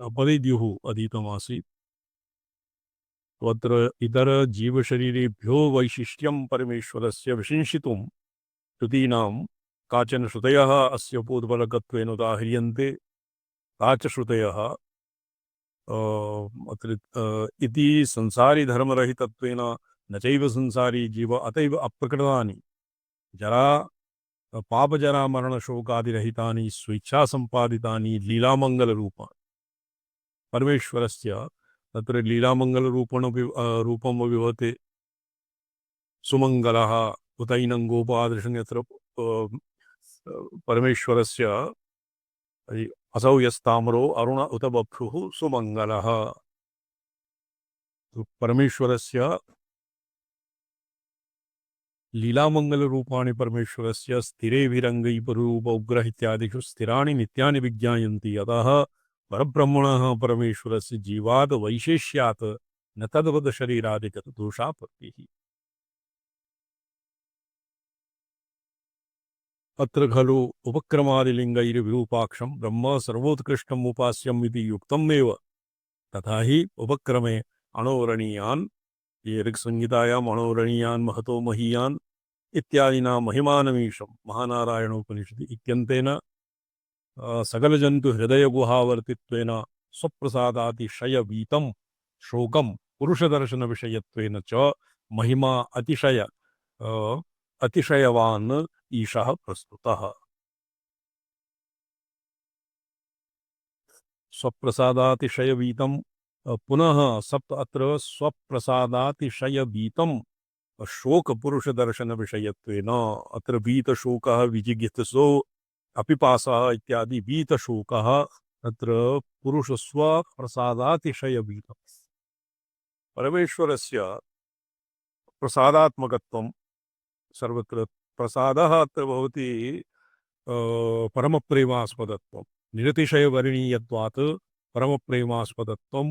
अपरिद्युः अधीतमासीत्। तत्र इतर जीवशरीरेभ्यो वैशिष्ट्यं परमेश्वरस्य विशंसितुं श्रुतीनां काचन श्रुतयः अस्य उपोद्बलकत्वेन उदाह्रियन्ते। का च श्रुतयः इति संसारी धर्मरहितत्वेन न चैव संसारी जीव अतैव अप्रकटानि जरा पापजरा मरणशोकादिरहितानि स्वेच्छा संपादितानि लीलामङ्गलरूपाणि परमेश्वरस्य तत्र लीलामङ्गलरूपणपि रूपमपि भवति सुमङ्गलः उतैनं गोपादृशं यत्र परमेश्वरस्य असौ यस्ताम्रो अरुण उत बभ्रुः सुमङ्गलः। परमेश्वरस्य लीलामङ्गलरूपाणि परमेश्वरस्य स्थिरेभिरङ्गैपरूप उग्रह इत्यादिषु स्थिराणि नित्यानि विज्ञायन्ति। अतः परब्रह्मणः परमेश्वरस्य जीवात् वैशेष्यात् न तद्वद शरीरादिगत दोषापत्तिः। अत्र खलु उपक्रमादिलिङ्गैर्विरूपाक्षं ब्रह्म सर्वोत्कृष्टम् उपास्यम् इति युक्तमेव। तथा ही उपक्रमे अणोरणीयान् ये ऋक्संहितायाम् अणोरणीयान् महतो महीयान् इत्यादिना महिमानमीशं महानारायणोपनिषदि इत्यन्तेन सकलजन्तु हृदयगुहावर्तित्वेन स्वप्रसादातिशयवीतं शोकं पुरुषदर्शनविषयत्वेन च महिमा अतिशयवान् ईशः प्रस्तुतः। स्वप्रसादातिशयवीतं पुनः सप्त अत्र स्वप्रसादातिशयवीतं शोकपुरुषदर्शनविषयत्वेन अत्र वीतशोकः विजिगित्सो अपिपासः इत्यादि वीतशोकः अत्र पुरुषस्वप्रसादातिशयवीतं परमेश्वरस्य प्रसादात्मकत्वं सर्वत्र प्रसादः अत्र भवति परमप्रेमास्पदत्वं निरतिशयवर्णीयत्वात् परमप्रेमास्पदत्वं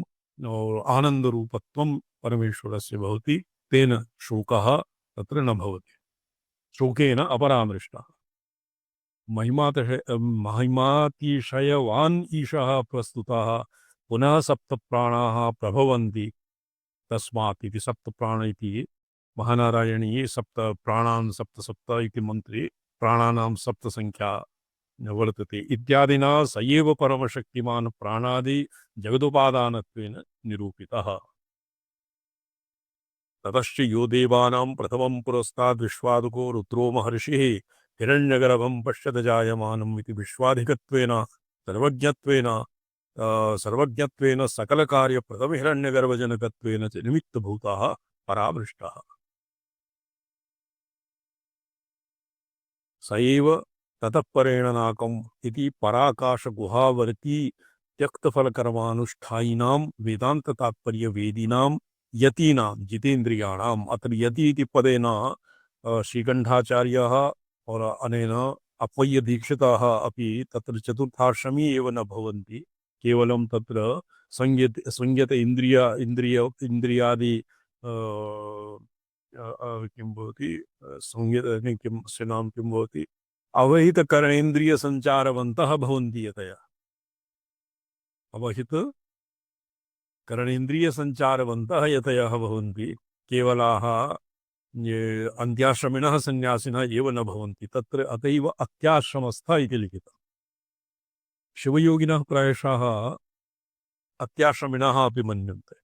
आनन्दरूपत्वं परमेश्वरस्य भवति। तेन शोकः तत्र न भवति, शोकेन अपरामृष्टः। महिमातिशयवान् ईशः प्रस्तुतः। पुनः सप्तप्राणाः प्रभवन्ति तस्मात् इति सप्तप्राण इति महानारायणीये सप्त प्राणान् सप्त सप्त इति मन्त्रे प्राणानां सप्तसङ्ख्या वर्तते इत्यादिना स एव परमशक्तिमान् प्राणादि जगदुपादानत्वेन निरूपितः। ततश्च यो देवानां प्रथमं पुरस्ताद् विश्वादुको रुद्रो महर्षिः हिरण्यगर्भं पश्यत जायमानम् इति विश्वाधिकत्वेन सर्वज्ञत्वेन सकलकार्यप्रथमहिरण्यगर्भजनकत्वेन च निमित्तभूतः परामृष्टः। स एव ततः परेण नाकम् इति पराकाशगुहावर्ती त्यक्तफलकर्मानुष्ठायिनां वेदान्ततात्पर्यवेदिनां यतीनां जितेन्द्रियाणाम् अत्र यति इति पदेन श्रीकण्ठाचार्यः और अनेन अप्पय्यदीक्षितः अपि तत्र चतुर्थाश्रमी एव न भवन्ति। केवलं तत्र संयत इन्द्रियादि किं भवति संयत किं अस्य नाम किं भवति अवहितकरणेन्द्रियसञ्चारवन्तः भवन्ति यतयः अवहितकरणेन्द्रियसञ्चारवन्तः यतयः भवन्ति। केवलाः ये अन्त्याश्रमिणः सन्यासिनः एव न भवन्ति। तत्र अतैव अत्याश्रमस्थ इति लिखितम्। शिवयोगिनः प्रायशः अत्याश्रमिणः अपि मन्यन्ते।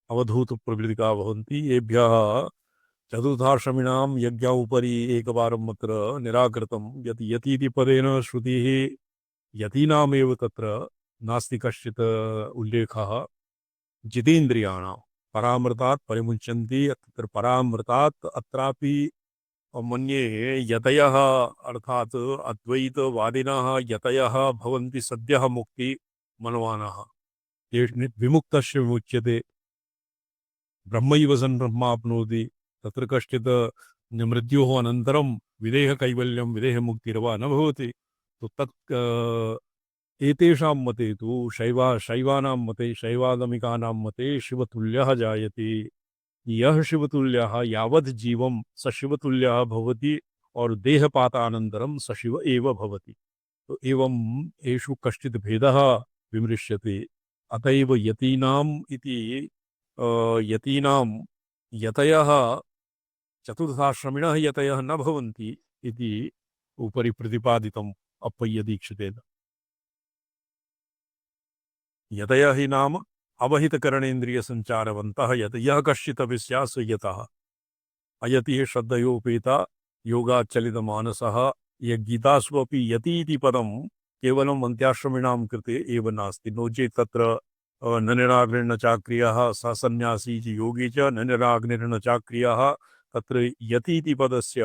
अवधूतप्रकृतिकाः भवन्ति। येभ्यः चतुर्थाश्रमिणां यज्ञ उपरि एकवारम् अत्र निराकृतं यत् यतीति पदेन श्रुतिः यतीनामेव तत्र नास्ति कश्चित् उल्लेखः। जितेन्द्रियाणां परामृतात् परिमुच्यन्ति। तत्र परामृतात् अत्रापि मन्ये यतयः अर्थात् अद्वैतवादिनः यतयः भवन्ति सद्यः मुक्ति मनवानः विमुक्तस्य विमुच्यते ब्रह्मैव सन् ब्रह्माप्नोति। तत्र कश्चित् मृत्योः अनन्तरं विदेहकैवल्यं विदेहमुक्तिर्वा न भवति। तो तत् एतेषां मते तु शैवानां मते शैवागमिकानां मते शिवतुल्यः जायते। यः शिवतुल्यः यावत् जीवं स शिवतुल्यः भवति और देहपातानन्तरं स शिव एव भवति। तो एवं एषु कश्चित् भेदः विमृश्यते। अत एव यतीनाम् इति यतीनां यतयः चतुर्थाश्रमिणः यतयः न भवन्ति इति उपरि प्रतिपादितम् अप्पय्यदीक्षितेन। यतयः हि नाम अवहितकरणेन्द्रियसञ्चारवन्तः यतयः कश्चिदपि स्यात् स यतः। अयतिः श्रद्धयोपेता योगाच्चलितमानसः। यद्गीतासु अपि यतीति पदं केवलम् अन्त्याश्रमिणां कृते एव नास्ति, नो चेत् तत्र न निराग्निर्न चाक्रियः स सन्न्यासी च योगी च न निराग्निर्न चाक्रियः। तत्र यतीति पदस्य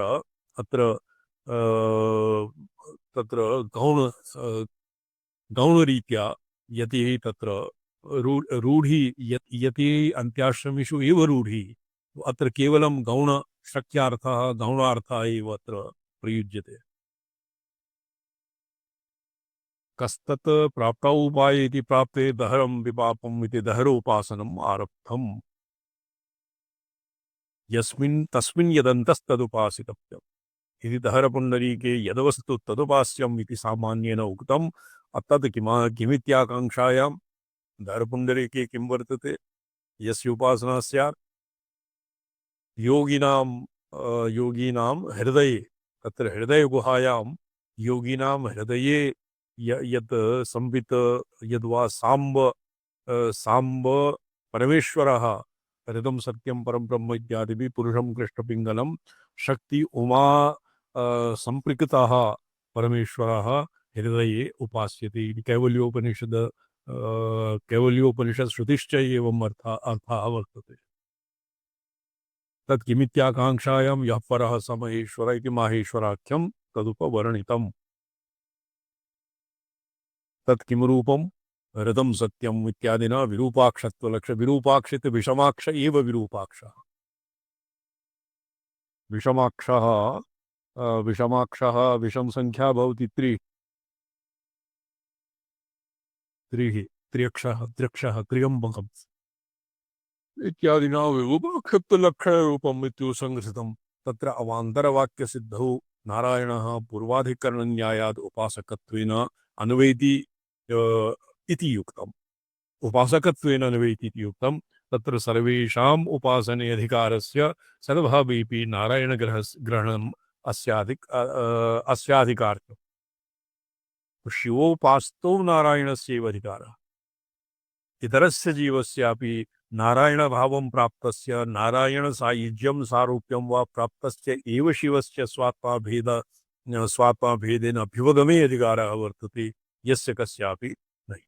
अत्र तत्र गौणरीत्या यतिः तत्र रूढी यति अन्त्याश्रमिषु एव रूढी। अत्र केवलं गौणशक्यार्थः गौणार्थः एव अत्र प्रयुज्यते। कस्तत् प्राप्त उपाय इति प्राप्ते दहरं विपापम् इति दहरोपासनम् आरब्धम्। यस्मिन् तस्मिन् यदन्तस्तदुपासितव्यम् इति दहरपुण्डरीके यदवस्तु तदुपास्यम् इति सामान्येन उक्तम्। तत् किमित्याकाङ्क्षायां दहरपुण्डरीके किं वर्तते, यस्य उपासना स्यात् योगिनां हृदये, तत्र हृदयगुहायां योगिनां हृदये यत् संवित् यद्वा साम्ब परमेश्वरः हृदं सत्यं परं ब्रह्म इत्यादिभिः पुरुषं कृष्णपिङ्गलं शक्ति उमा संपृक्तः परमेश्वरः हृदये उपास्यते इति कैवल्योपनिषद श्रुतिश्च एवम् अर्थः वर्तते। तत् किमित्याकाङ्क्षायां यः परः स महेश्वर इति माहेश्वराख्यं तदुपवर्णितम्। तत् किं रूपं हृदं सत्यम् इत्यादिना विरूपाक्षत्वलक्ष्य विरूपाक्षित विषमाक्ष एव विरूपाक्षः। विषमाक्षः विषम संख्या भवति त्र्यक्षः त्र्यम्बकम् इत्यादिना विरूपाक्षत्वलक्षणरूपम् इत्युसंहृतम्। तत्र अवान्तरवाक्यसिद्धौ नारायणः पूर्वाधिकरणन्यायात् उपासकत्वेन अन्वैति इति युक्तम्। उपासकत्वेन अन्वैति इति युक्तम्। तत्र सर्वेषाम् उपासने अधिकारस्य सर्वभावेपि नारायणग्रहणम् अस्याधिकार्यम्। शिवोपास्तो नारायणस्यैव अधिकारः। इतरस्य जीवस्यापि नारायणभावं प्राप्तस्य नारायणसायुज्यं सारूप्यं वा प्राप्तस्य एव शिवस्य स्वात्माभेदेन अभ्युपगमे अधिकारः वर्तते, यस्य कस्यापि नहि।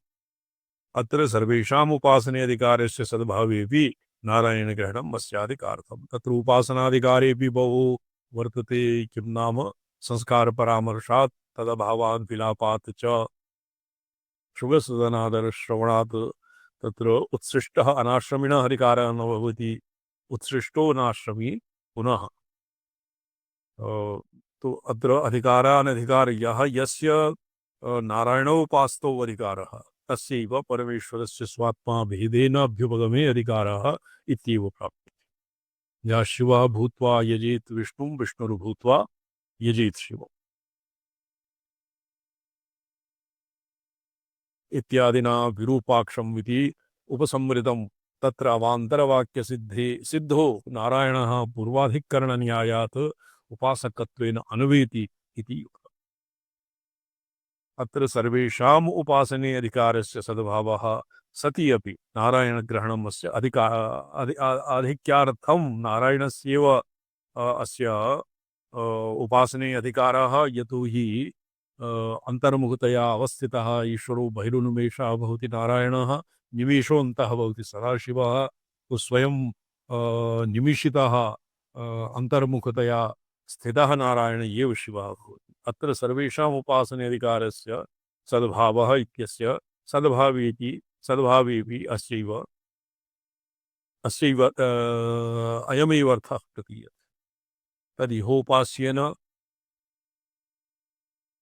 अत्र सर्वेषाम् उपासने अधिकारस्य सद्भावेपि नारायणग्रहणम् अस्याधिकार्थम्। तत्र उपासनाधिकारेपि बहु वर्तते। किं नाम संस्कारपरामर्शात् तदभावात् विलापात् च शुभसदनादरश्रवणात् तत्र उत्सृष्टः अनाश्रमिणः अधिकारः न भवति। उत्सृष्टो नाश्रमी पुनः तो अत्र अधिकारानधिकार यस्य नारायणोपास्तो अधिकारः तस्यैव परमेश्वरस्य स्वात्मा भेदेन अभ्युपगमे अधिकारः इत्येव प्राप्यते। यः शिवः भूत्वा यजेत् विष्णुं विष्णुर्भूत्वा यजेत् शिवम् इत्यादिना विरूपाक्षम् इति उपसंहृतम्। तत्र अवान्तरवाक्यसिद्धो नारायणः पूर्वाधिकरणन्यायात् उपासकत्वेन अनुवेति इति युक्तम्। अत्र सर्वेषाम् उपासने अधिकारस्य सद्भावः सति अपि नारायणग्रहणम् अस्य आधिक्यार्थं नारायणस्यैव अस्य उपासने अधिकारः। यतोहि अंतर्मुखतया अवस्थितः ईश्वरो बहिरुन्मेषः भवति नारायणः, निमेषोऽन्तः भवति सदाशिवः। तो स्वयं निमिषितः अंतर्मुखतया स्थितः नारायण एव शिवः भवति। अत्र सर्वेषाम् उपासने अधिकारस्य सद्भावः इत्यस्य सद्भावेपि अस्यैव अयमेव अर्थः प्रतीयते। तदिहोपास्येन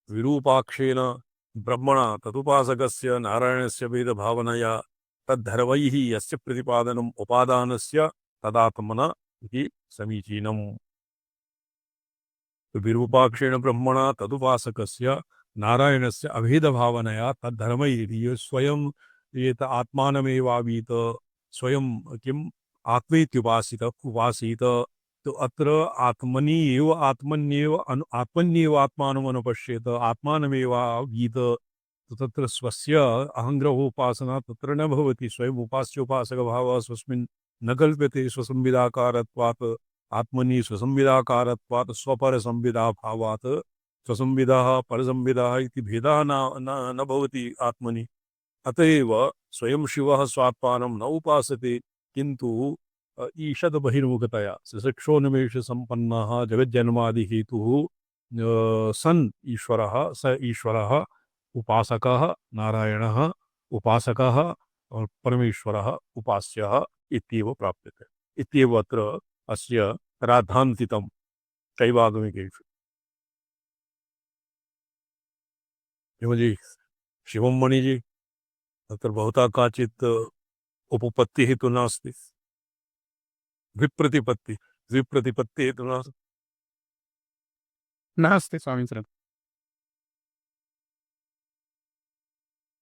विरूपाक्षेण ब्रह्मणा तदुपासकस्य नारायणस्य भेदभावनया तद्धर्वैः यस्य प्रतिपादनम् उपादानस्य तदात्मना इति समीचीनम्। विरूपाक्षेण ब्रह्मणा तदुपासकस्य नारायणस्य अभेदभावनया तद्धर्मैः स्वयं एत आत्मानमेवावीत स्वयं किम् आत्मेत्युपासित उपासीत तो अत्र आत्मनि एव आत्मन्येव आत्मन्येव आत्मानमनुपश्येत आत्मानमेवावीत तो तत्र स्वस्य अहङ्ग्रहोपासना तत्र न भवति स्वयम् उपास्योपासकभावः स्वस्मिन् न कल्प्यते स्वसंविदाकारत्वात् आत्मनि स्वसंविदाकारत्वात् स्वपरसंविदाभावात् स्वसंविदः परसंविदः इति भेदः न भवति आत्मनि अतएव स्वयं शिवः स्वात्मानं न उपासते किन्तु ईषद् बहिर्मुखतया सशिक्षोन्मेष सम्पन्नः जगज्जन्मादिहेतुः सन् ईश्वरः स ईश्वरः उपासकः नारायणः उपासकः और परमेश्वरः उपास्यः इत्येव प्राप्यते इत्येव अत्र अस्य राद्धान्तितं शैवागमिकेषु एवं शिवं मणिजी अत्र भवता काचित् उपपत्तिः तु नास्ति विप्रतिपत्ति विप्रतिपत्तिः तु नास्ति नास्ति स्वामीचरण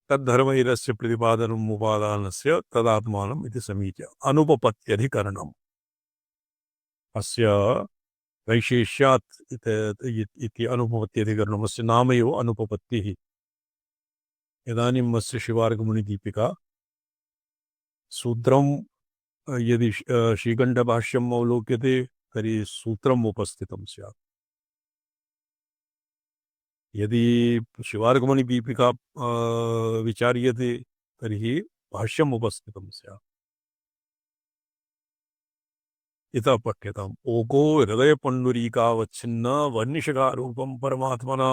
तद्धर्मैरस्य प्रतिपादनम् उपादानस्य तदात्मानम् इति समीच्य अनुपपत्त्यधिकरणम् अस्य वैशेष्यात् इति अनुपपत्त्यधिकरणमस्य नाम एव अनुपपत्तिः इदानीम् अस्य शिवार्कमुनिदीपिका सूत्रं यदि श्रीकण्ठभाष्यम् अवलोक्यते तर्हि सूत्रम् उपस्थितं स्यात् यदि शिवार्कमुनिदीपिका विचार्यते तर्हि भाष्यम् उपस्थितं स्यात् इतः पठ्यताम् ओको हृदयपण्डुरीकावच्छिन्न वर्णिशकारूपं परमात्मना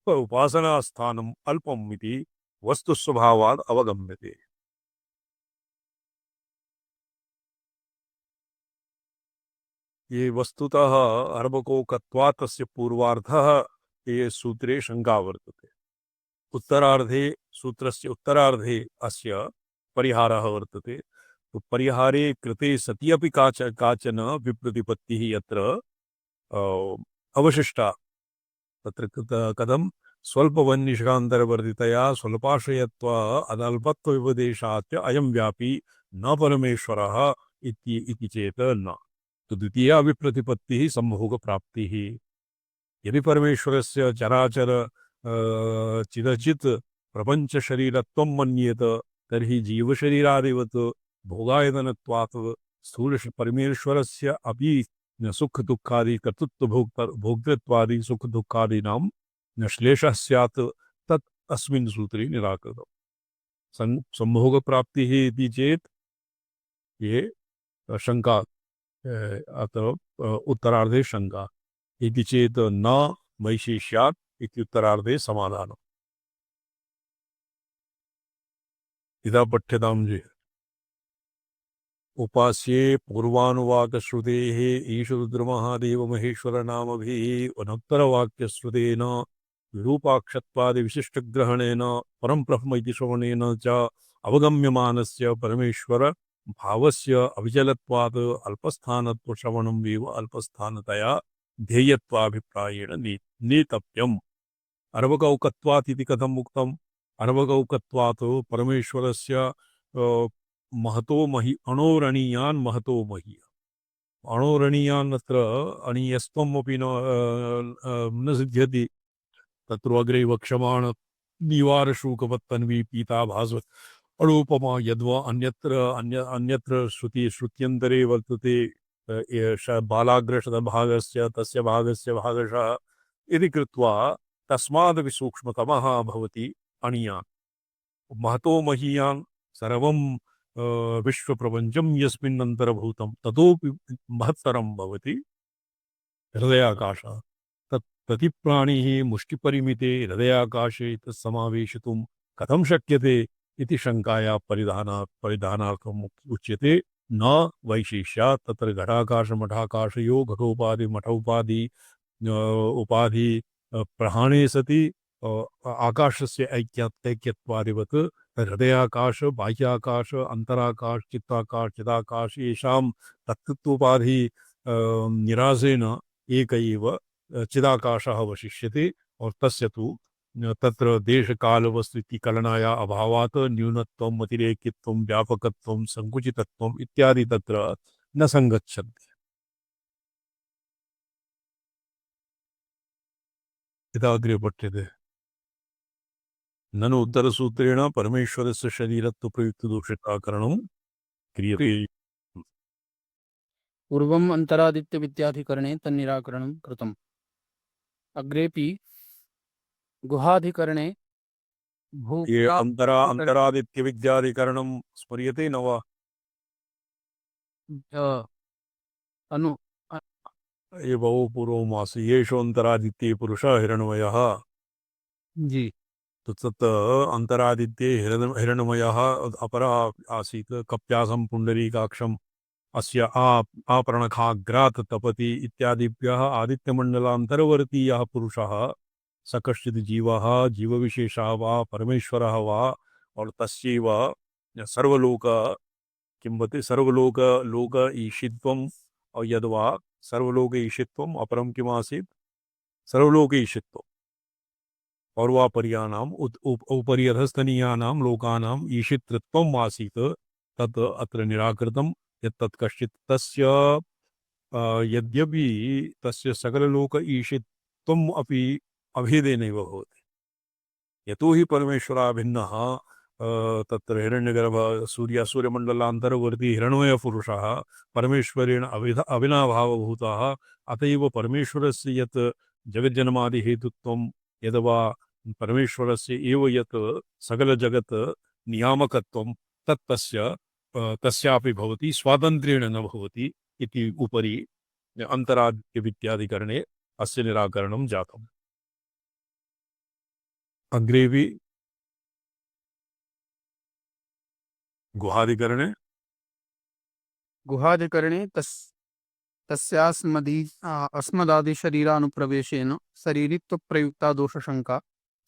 उपासनास्थानम् अल्पम् इति वस्तुस्वभावात् अवगम्यते ये वस्तुतः अर्भकोकत्वात् तस्य पूर्वार्धः ये सूत्रे शङ्का वर्तते उत्तरार्धे सूत्रस्य उत्तरार्धे अस्य परिहारः वर्तते तो परिहारे कृते सति अपि काचन विप्रतिपत्तिः यत्र अवशिष्टा तत्र कथं स्वल्पवन्निष्कान्तरवर्तितया स्वल्पाश्रयत्व अनल्पत्वविपदेशात् अयं व्यापी न परमेश्वरः इति चेत् न तो द्वितीया विप्रतिपत्तिः सम्भोगप्राप्तिः यदि परमेश्वरस्य चराचर चिदचित् प्रपञ्चशरीरत्वं मन्येत तर्हि जीवशरीरादिवत् भोगायतनत्वात् स्थूल परमेश्वरस्य अपि सुख दुःखादि कर्तृत्व भोक्तृत्वादि सुख दुःखादीनां न श्लेषः स्यात् तत् अस्मिन् सूत्रे निराकृतम् सम्भोगप्राप्तिः इति चेत् ये शङ्का अत्र उत्तरार्धे शङ्का इति चेत् न वैशेष्यात् इति उत्तरार्धे समाधानम् इदा पठ्यतां जी उपास्ये पूर्वानुवाकश्रुतेः ईशरुद्रमहादेवमहेश्वरनामभिः अनन्तरवाक्यश्रुतेन विरूपाक्षत्वादिविशिष्टग्रहणेन परं ब्रह्म इति श्रवणेन च अवगम्यमानस्य परमेश्वर भावस्य अविचलत्वात् अल्पस्थानत्वश्रवणम् एव अल्पस्थानतया ध्येयत्वाभिप्रायेण नेतव्यम् अर्वकौकत्वात् इति कथम् उक्तम् अर्वकौकत्वात् परमेश्वरस्य महतो महि अणोरणीयान् महतो महि अणोरणीयान् अत्र अणीयस्त्वमपि न सिद्ध्यति तत्र अग्रे वक्ष्यमाण निवारशूकवत्तन्वी पीता भास्वत् अणुपमा यद्वा अन्यत्र श्रुत्यन्तरे वर्तते बालाग्रशतभागस्य तस्य भागस्य भागशः इति कृत्वा तस्मादपि सूक्ष्मतमः भवति अणीयान् महतो महीयान् सर्वं विश्वप्रपञ्चं यस्मिन्नन्तर्भूतं ततोपि महत्तरं भवति हृदयाकाशः तत् प्रतिप्राणिः मुष्टिपरिमिते हृदयाकाशे तत्समावेशितुं कथं शक्यते इति शङ्काया परिधानार्थम् उच्यते न वैशेष्यात् तत्र घटाकाशमठाकाशयो घटोपाधि मठोपाधि उपाधि प्रहाणे सति आकाशस्य ऐक्यत्वादिवत् हृदयाकाश बाह्याकाश अंतराकाश चित्ताकाश चिदाकाश येषां तत्त्वोपाधि निरासेन एक एव चिदाकाशः अवशिष्यते और तस्य तु तत्र देशकालवस्तु कलनाया अभावात् न्यूनत्वम् अतिरेकित्वं व्यापकत्वं संकुचितत्वम् इत्यादि तत्र न संगच्छन्ति। यथा अग्रे पठ्यते ननु उत्तरसूत्रेण परमेश्वरस्य शरीरत्व प्रयुक्तदोषिताकरणं क्रियते। पूर्वम् अंतरादित्य विद्याधिकरणे तन्निराकरणं कृतम्। अग्रेपि गुहाधिकरणे ये भूप्राप्तिकरणे अंतरादित्य विद्याधिकरणं स्मर्यते न वा? अनु ये बहु पूर्वमास येषु अंतरादित्ये पुरुषः हिरण्मयः। जी तो तत् अंतरादित्ये हिरण्मयः अपरः आसीत् कप्यासं पुण्डरीकाक्षम् अस्य आपरणखाग्रात् तपति इत्यादिभ्यः आदित्यमण्डलान्तरवर्तीयः पुरुषः स कश्चित् जीवः जीवविशेषः वा परमेश्वरः वा और तस्यैव सर्वलोक किं वदति सर्वलोक लोक ईशित्वम् और यद्वा सर्वलोक ईशित्वम् अपरं किमासीत् सर्वलोक ईशित्वम् पौर्वापर्याणाम् उपरि अधस्तनीयानां लोकानाम् ईशितृत्वम् आसीत् तत् अत्र निराकृतं यत् तत् कश्चित् तस्य यद्यपि तस्य सकललोक ईशित्वम् अपि अभेदेनैव भवति यतो हि परमेश्वरः भिन्नः तत्र हिरण्यगर्भ सूर्यमण्डलान्तरवर्ती हिरण्मयपुरुषः परमेश्वरेण अविनाभावभूतः अत एव परमेश्वरस्य यत् जगज्जन्मादिहेतुत्वं यद्वा परमेश्वरस्य एव यत् सकलजगत् नियामकत्वं तस्य तस्यापि भवति स्वातन्त्र्येण न भवति इति उपरि अंतरादित्यविद्याधिकरणे अस्य निराकरणं जातम्। अग्रेपि गुहाधिकरणे गुहाधिकरणे अस्मदादिशरीरानुप्रवेशेन शरीरित्वप्रयुक्ता दोषशङ्का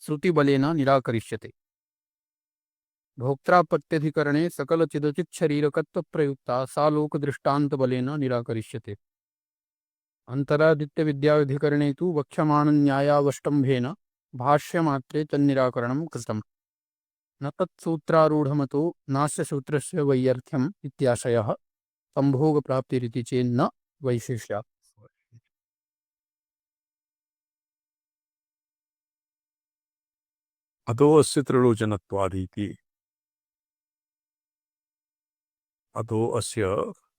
श्रुतिबलेन निराकरिष्यते। भोक्त्रापत्त्यधिकरणे सकलचिदचिच्छरीरकत्वप्रयुक्ता सा लोकदृष्टान्तबलेन निराकरिष्यते। अंतरादित्यविद्याधिकरणे तु वक्ष्यमाणन्यायावष्टम्भेन भाष्यमात्रे तन्निराकरणं कृतम्। न तत्सूत्रारूढमतो नास्य सूत्रस्य वैयर्थ्यम् इत्याशयः संभोगप्राप्तिरिति चेन्न वैशेष्यात्। अतो अस्य त्रिलोचनत्वादिति अतो अस्य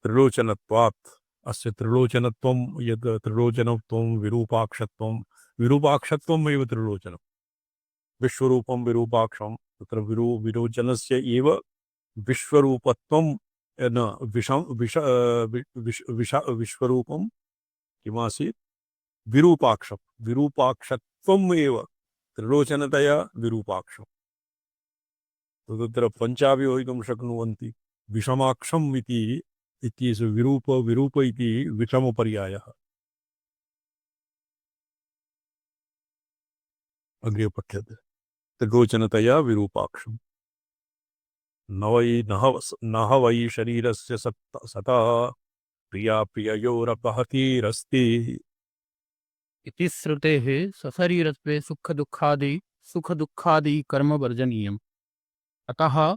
त्रिलोचनत्वात् अस्य त्रिलोचनत्वं यद् त्रिलोचनत्वं विरूपाक्षत्वम् एव त्रिलोचनं विश्वरूपं विरूपाक्षं तत्र विरोचनस्य एव विश्वरूपत्वं न विषं विष विष विष विश्वरूपं किमासीत् विरूपाक्षत्वम् एव त्रिलोचनतया विरूपाक्षम् तत्र पञ्चापि भवितुं शक्नुवन्ति विषमाक्षम् इति विरूप इति विषमपर्यायः। अग्रे पठ्यते त्रिलोचनतया विरूपाक्षम् न वै शरीरस्य सतः प्रिया प्रिययोरपहतिरस्ति इति श्रुतेः सशरीरत्वे सुखदुःखादि कर्म वर्जनीयम्। अतः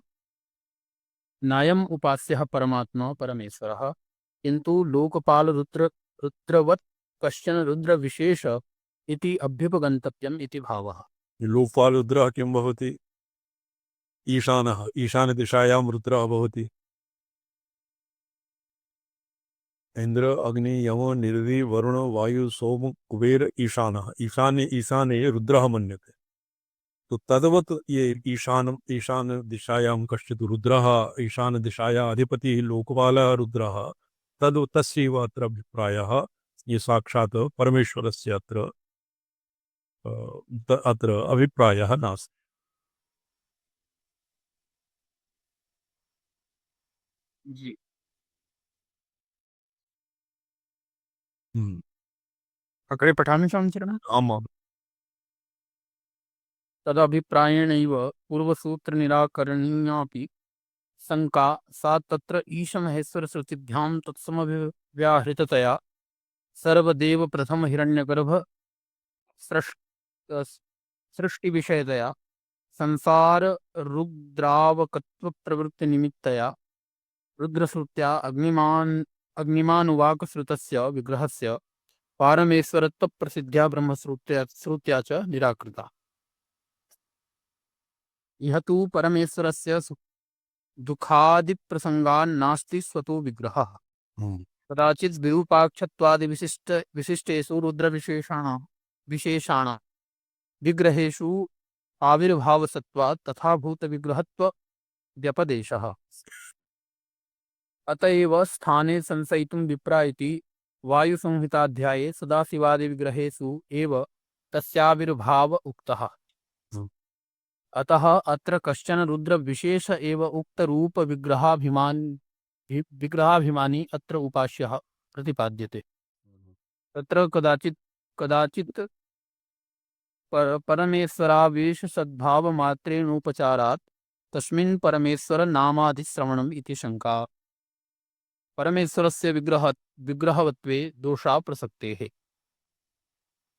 नायम् उपास्यः परमात्मा परमेश्वरः किन्तु लोकपाल रुद्रवत् कश्चन रुद्रविशेष इति अभ्युपगन्तव्यम् इति भावः। लोकपाल रुद्रः किं भवति? ईशानः ईशानदिशायां रुद्रः भवति। इंद्र अग्नि यम निर्दि वरुण वायु सोम कुबेर ईशानः ईशाने रुद्रः मन्यते। तो तद्वत् ये ईशान दिशायां कश्चित् रुद्रः ईशान दिशाया अधिपतिः लोकपालः रुद्रः तस्यैव अत्र अभिप्रायः ये साक्षात् परमेश्वरस्य अत्र अभिप्रायः नास्ति। जी अग्रे पठामि समीचीनं। आमां तदभिप्रायेणैव पूर्वसूत्रनिराकरणीयापि शङ्का सा तत्र ईशमहेश्वरश्रुतिभ्यां तत्समव्याहृततया सर्वदेव प्रथम हिरण्यगर्भ सृष्टिविषयतया संसार रुद्रावकत्व प्रवृत्ति निमित्तया रुद्रश्रुत्या अग्निमानुवाक श्रुतस्य विग्रहस्य पारमेश्वरत्व प्रसिद्ध्या ब्रह्मश्रुत्या च निराकृता। यह तु परमेश्वरस्य दुःखादि प्रसंगान्नास्ति स्वतो विग्रहः। कदाचित् विरूपाक्षत्वादि विशिष्टेषु रुद्र विशेषाण विग्रहेषु आविर्भावसत्वात् तथा भूत विग्रहत्व व्यपदेशः। अतएव स्थाने संशयितुं विप्रा इति वायुसंहिताध्याये सदाशिवादि विग्रहेषु एव तस्याविर्भाव उक्तः। अतः अत्र कश्चन रुद्र विशेष एव उक्त रूप विग्रहाभिमानी अत्र उपास्यः प्रतिपाद्यते। तत्र कदाचित् परमेश्वरावेश सद्भाव मात्रेणोपचारात् तस्मिन् परमेश्वर नामाधिश्रवणम् इति शंका। परमेश्वरस्य विग्रहवत्वे दोषा प्रसक्तेः।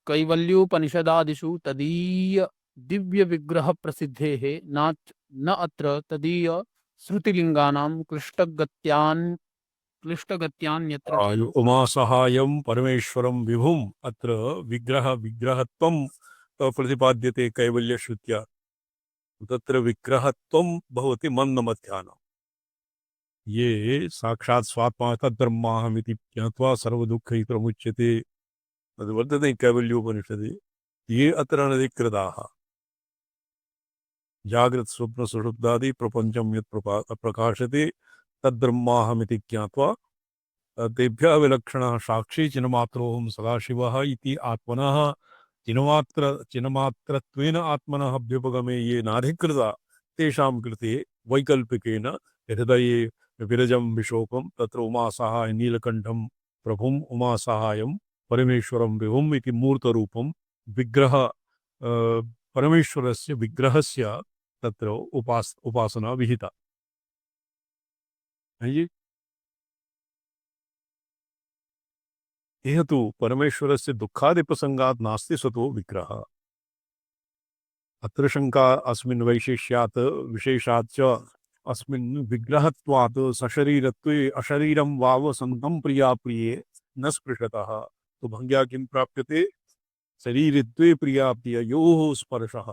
कैवल्योपनिषदादिषु तदीय दिव्य विग्रह प्रसिद्धेः न अत्र तदीय श्रुतिलिंगानां क्लिष्टगत्यान्यत्र उमा सहायं परमेश्वरं विभुम अत्र विग्रहत्वं प्रतिपाद्यते कैवल्यश्रुत्या। तत्र विग्रहत्वं भवति मन्दमध्याह्नं। ये साक्षात् स्वात्मा तद्ब्रह्माहमिति ज्ञात्वा सर्वदुःखैः तद् वर्तते कैवल्योपनिषदि। ये अत्र अनधिकृताः जागृत स्वप्न सुषुप्तादि प्रपंचम यत् प्रकाशते तद्ब्रह्माहमिति ज्ञात्वा तेभ्यः विलक्षणः साक्षी चिन्मात्रोऽहं सदाशिवः इति आत्मनः चिन्मात्रत्वेन आत्मनः अभ्युपगमे ये नाधिकृता तेषां कृते वैकल्पिकेन हृदये विरजं विशोकं तत्र उमासहाय नीलकण्ठं प्रभुम् उमासहायं परमेश्वरं विभुम् इति मूर्तरूपं विग्रह परमेश्वरस्य विग्रहस्य तत्र उपासना विहिता है जी। यह तु परमेश्वरस्य दुःखादि प्रसंगात् नास्ति स्वतो विग्रहः। अत्र शंका अस्मिन् वैशेष्यात् विशेषात् च अस्मिन् विग्रहत्वात् सशरीरत्वे अशरीरं वाव संतं प्रियाप्रिये न स्पृशतः तो भंग्या किं प्राप्यते शरीरत्वे प्रियाप्रिययोः स्पर्शः।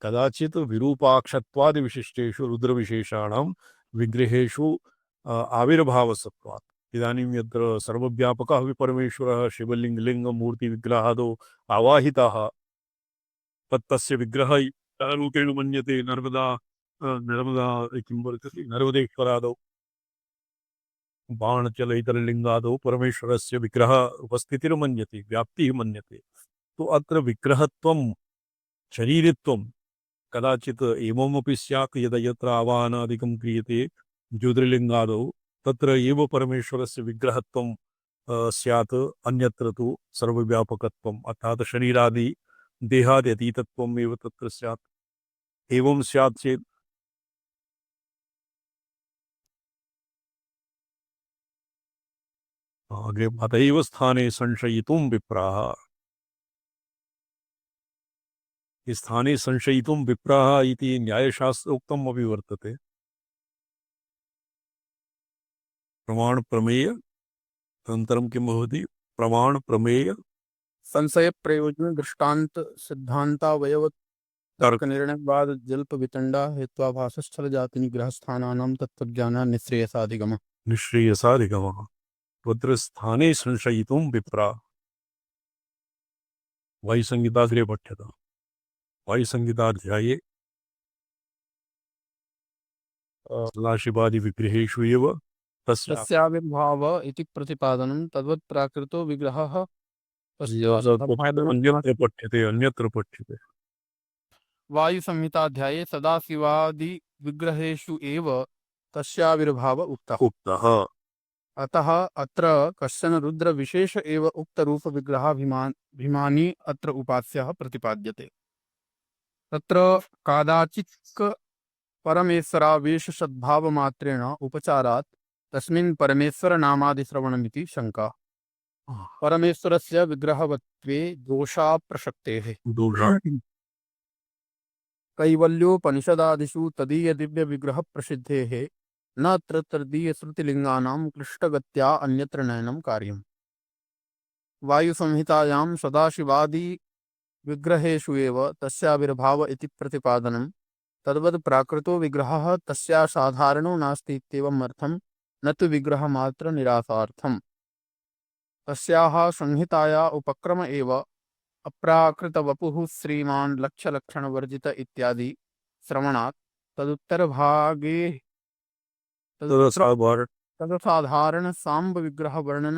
कदाचित् विरूपाक्षत्वादि विशिष्टेषु रुद्रविशेषाणां विग्रहेषु आविर्भावसत्वात्। इदानीं यत्र सर्वव्यापकः परमेश्वरः शिवलिङ्गमूर्तिविग्रहादौ आवाहिताः तस्य विग्रहः रूपेण मन्यते। नर्मदा किं वर्तते नर्मदेश्वरादौ बाणचलैतरलिङ्गादौ परमेश्वरस्य विग्रह उपस्थितिर्मन्यते व्याप्तिः मन्यते। तो अत्र विग्रहत्वं शरीरत्वं कदाचित् एवमपि स्यात् यदा यत्र आवाहनादिकं क्रियते ज्योतिर्लिङ्गादौ तत्र एव परमेश्वरस्य विग्रहत्वं स्यात्। अन्यत्र तु सर्वव्यापकत्वम् अर्थात् शरीरादि देहादि अतीतत्वम् एव तत्र स्यात्। एवं स्यात् चेत् अतएव स्थाने संशयितुं विप्राः। स्थाने संशयितुं विप्राः इति न्यायशास्त्रोक्तम् अपि वर्तते। प्रमाण प्रमेय अनन्तरं किं भवति प्रमाण प्रमेय संशय प्रयोजन दृष्टांत सिद्धांतावयव तर्क निर्णयवाद जल्प वितंडा हेत्वाभासस्थल जाति निग्रह स्थानानां तत्त्वज्ञान निःश्रेयसाधिगमः। तत्र स्थाने संशयितुं विप्रा वायुसंहिताग्रे पठ्यते। वायुसंहिताध्याये सदाशिवादि विग्रहेषु एव तस्याविर्भाव इति प्रतिपादनं तद्वत् प्राकृतो विग्रहः अन्यत्र पठ्यते। वायुसंहिताध्याये सदाशिवादि विग्रहेषु एव तस्याविर्भाव उक्तः। अतः अत्र कश्चन रुद्र विशेष एव उक्त रूप विग्रहाभिमानी अत्र उपास्यः प्रतिपाद्यते। तत्र कादाचित् परमेश्वरावेश सद्भाव मात्रेण उपचारात् तस्मिन् परमेश्वर नामादिश्रवणमिति शंका। परमेश्वरस्य विग्रहवत्वे दोषा प्रसक्तेः दोषा कैवल्योपनिषदादिषु तदीय दिव्य विग्रह प्रसिद्धेः न अत्र तदीय श्रुतिलिंगानां क्लिष्टगत्या अन्यत्र नयनं कार्यम्। वायुसंहितायां सदाशिवादि विग्रहेषु एव तस्याविर्भाव इति प्रतिपादनं तद्वद् प्राकृतो विग्रहः तस्या साधारणो नास्ति इत्येवम् अर्थं न तु विग्रहमात्र निरासार्थम्। तस्याः संहिताया उपक्रम एव अप्राकृतवपुः श्रीमान् लक्ष्यलक्षणवर्जित इत्यादि श्रवणात् तदुत्तरभागे तदसाधारण सांब विग्रह वर्णन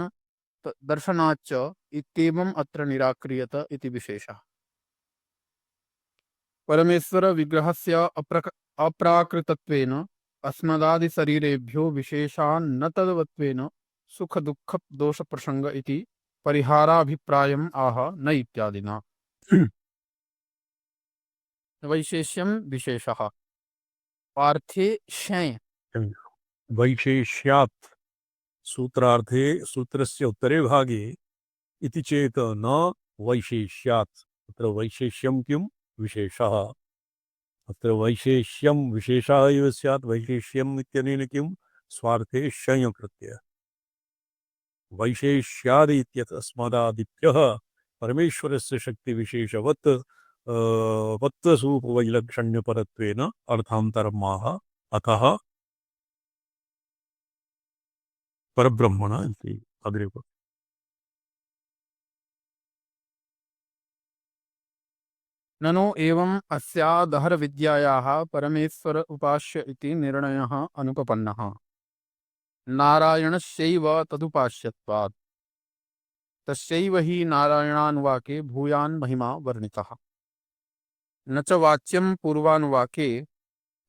दर्शनाच्च इत्येवम् अत्र निराक्रियत इति विशेषः। परमेश्वर विग्रहस्य अप्राकृतत्वेन अस्मदादिशरीरेभ्यो विशेषान् न तद्वत्वेन सुख दुःख दोष प्रसंग इति परिहाराभिप्रायम् आह न इत्यादिना। वैशेष्यं विशेषः पार्थे शय वैशेष्यात् सूत्रार्थे सूत्रस्य उत्तरे भागे इति चेत न वैशेष्यात् अत्र वैशेष्यं किं विशेषः अत्र वैशेष्यं विशेषः एव स्यात् वैशेष्यम् इत्यनेन किं स्वार्थे शय प्रत्ययः वैशेष्यादि इत्यस्मादादिभ्यः परमेश्वरस्य शक्तिविशेषवत् वत्तसूपवैलक्षण्यपरत्वेन अर्थान्तरमाह अतः परब्रह्मण इति अग्रे ननु एवम् अस्यादहर विद्यायाः परमेश्वर उपास्य इति निर्णयः अनुपपन्नः नारायणस्यैव तदुपास्यत्वात् तस्यैव हि नारायणानुवाके भूयान् महिमा वर्णितः न च वाच्यं पूर्वानुवाके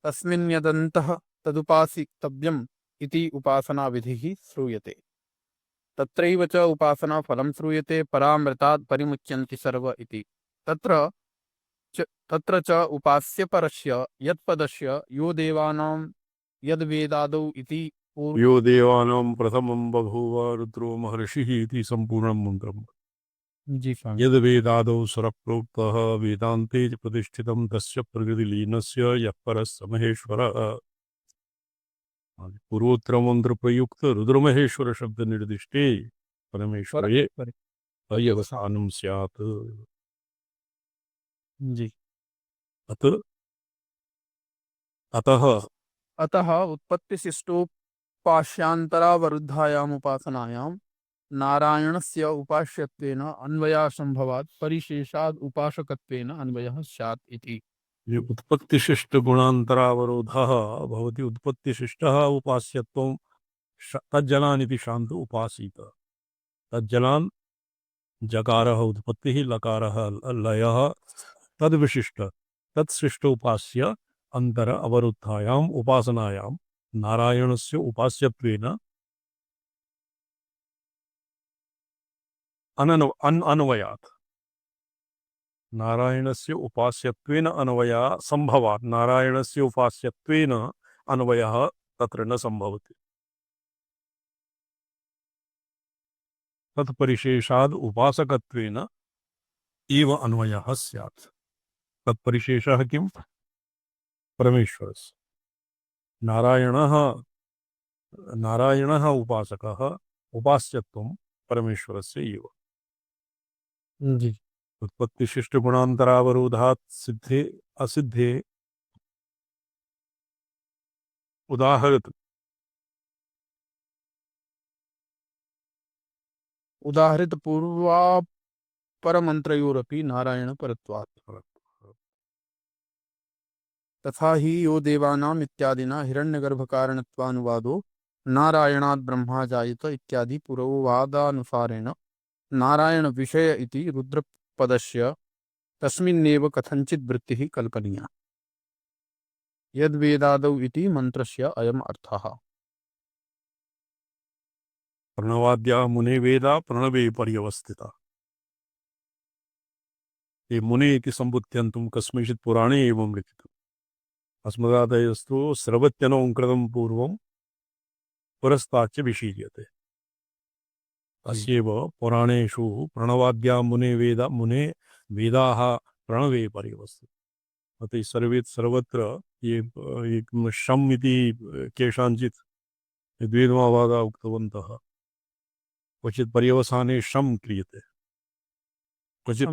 तस्मिन्यदन्तः तदुपासितव्यम् इति उपासना विधिः श्रूयते। तत्रैव च उपासना फलं श्रूयते परामृतात् परिमुच्यन्ति सर्व इति। तत्र च उपास्य परस्य यत्पदस्य यो देवानां यद्वेदादौ इति यो देवानां प्रथमं बभूव रुद्रो महर्षिः इति सम्पूर्णं मन्त्रम् जी यद्वेदादौ स्वरप्रोक्तः वेदान्ते च प्रतिष्ठितं तस्य प्रकृतिलीनस्य यः परस्य महेश्वरः पूर्वोत्तर मंत्र प्रयुक्त रुद्रमहेश्वर शब्द निर्दिष्टे परमेश्वरे अयवसानं स्यात् जी अतः उत्पत्तिशिष्टोपास्यान्तरावरुद्धायाम् उपासनायां नारायणस्य उपास्यत्वेन अन्वयासंभवात् परिशेषाद् उपासकत्वेन अन्वयः स्यात् इति। उत्पत्तिशिष्ट गुणान्तरावरोधः भवति उत्पत्तिशिष्टः उपास्यत्वं तज्जलान् इति शान्त उपासीत तज्जलान् जकारः उत्पत्तिः लकारः लयः तद्विशिष्ट तत्सृष्ट उपास्य अंतर अवरुद्धायाम् उपासनायां नारायणस्य उपास्यत्वेन अन्वयात् नारायणस्य उपास्यत्वेन अन्वया संभवात् नारायणस्य उपास्यत्वेन अन्वयः तत्र न संभवति तत्परिशेषाद् उपासकत्वेन एव अन्वयः स्यात् तत्परिशेषः किं परमेश्वरस्य नारायणः उपासकः उपास्यत्वं परमेश्वरस्य एव जी उत्पत्तिशिष्ट गुणान्तरावरोधात् सिद्धे असिद्धे उदाहरित पूर्वापरमन्त्रयोरपि नारायण परत्वात् तथा हि यो देवानाम् इत्यादिना हिरण्यगर्भकारणत्वानुवादो नारायणात् ब्रह्मा जायत इत्यादि पूर्ववादानुसारेण नारायण विषय इति रुद्रपदस्य तस्मिन्नेव कथञ्चित् वृत्तिः कल्पनीया यद्वेदादौ इति मन्त्रस्य अयम् अर्थः। प्रणवाद्या मुने वेदा प्रणवे पर्यवस्थिता ये मुने इति सम्बुध्यन्तुं कस्मिंश्चित् पुराणे एवं लिखितम् अस्मदादयस्तु स्रवत्यनोङ्कृतं पूर्वं पुरस्ताच्च विशीर्यते अस्येव पुराणेषु प्रणवाद्या मुने वेदाः प्रणवे पर्यवस्ति। अतः सर्वत्र ये एक शम् इति केषाञ्चित् द्वैतवादा उक्तवन्तः। क्वचित् पर्यवसाने शम् क्रियते, क्वचित्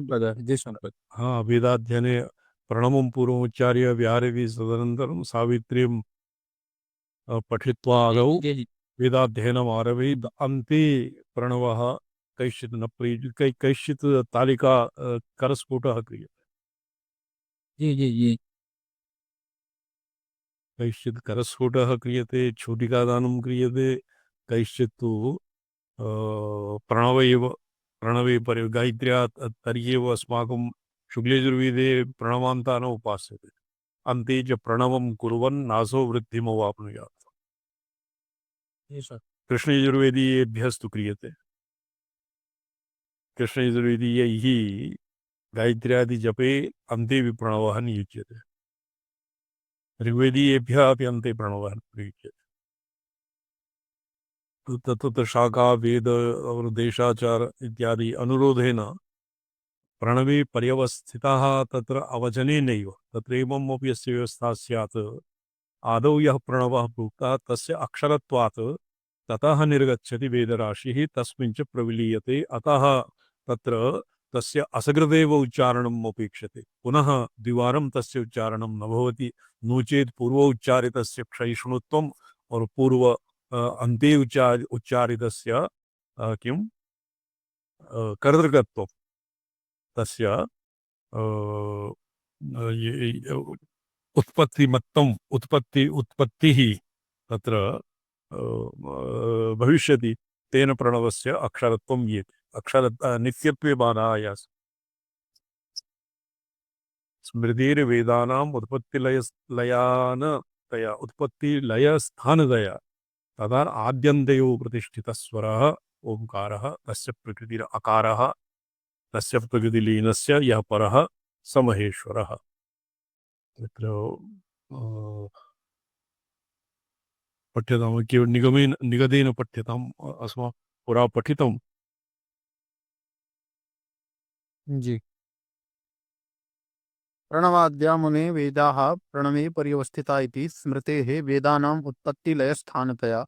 जी संपद। हाँ वेदाध्ययने प्रणवं पूर्वमुच्चार्य विहारति तदनन्तरं सावित्रीं पठित्वा आदौ वेदाध्ययनम् आरभेत् अन्ते प्रणवः कैश्चित् न कैश्चित् तालिका करस्फोटः क्रियते, जी कैश्चित् करस्फोटः क्रियते, छूटिकादानं क्रियते, कैश्चित् तु प्रणव एव प्रणवे परि गायत्र्या तर्ह्येव अस्माकं शुक्लयजुर्वेदे प्रणवान्ता न उपास्यते। अन्ते च प्रणवं कुर्वन् नासो वृद्धिमवाप्नुयात्। कृष्णयजुर्वेदीयेभ्यस्तु क्रियते। कृष्णयजुर्वेदीयैः गायत्र्यादि जपे अन्ते प्रणवः नियुज्यते। ऋग्वेदीयेभ्यः अपि अन्ते प्रणवः प्रयुज्यते। तत्र शाखा वेद और देशाचार इत्यादि अनुरोधेन प्रणवे पर्यवस्थिताः तत्र अवचनेनैव तत्र एवमपि अस्य व्यवस्था स्यात्। आदौ यः प्रणवः प्रोक्तः तस्य अक्षरत्वात् ततः निर्गच्छति वेदराशिः तस्मिन् च प्रविलीयते। अतः तत्र तस्य असकृदेव उच्चारणम् अपेक्षते। पुनः द्विवारं तस्य उच्चारणं न भवति। नो चेत् पूर्वोच्चारितस्य क्षयिष्णुत्वम् और पूर्व अन्ते उच्चारितस्य किं कर्तृकत्वं तस्य उत्पत्तिः तत्र भविष्यति। तेन प्रणवस्य अक्षरत्वं येति। अक्षर नित्यत्वे बाधाय स्मृतिर्वेदानाम् उत्पत्तिलयस्थानतया तदा आद्यन्तयो प्रतिष्ठितस्वरः ओंकारः तस्य प्रकृतिर अकारः तस्य प्रकृतिलीनस्य यः परः स महेश्वरः। तत्र पठ्यताम् केवल निगदेन पठ्यताम् अस्माभिः पुरा पठितम्। जी। प्रणवाद्या मुने वेदाः प्रणवे पर्यवस्थिता इति स्मृतेः वेदानाम् उत्पत्तिलयस्थानतया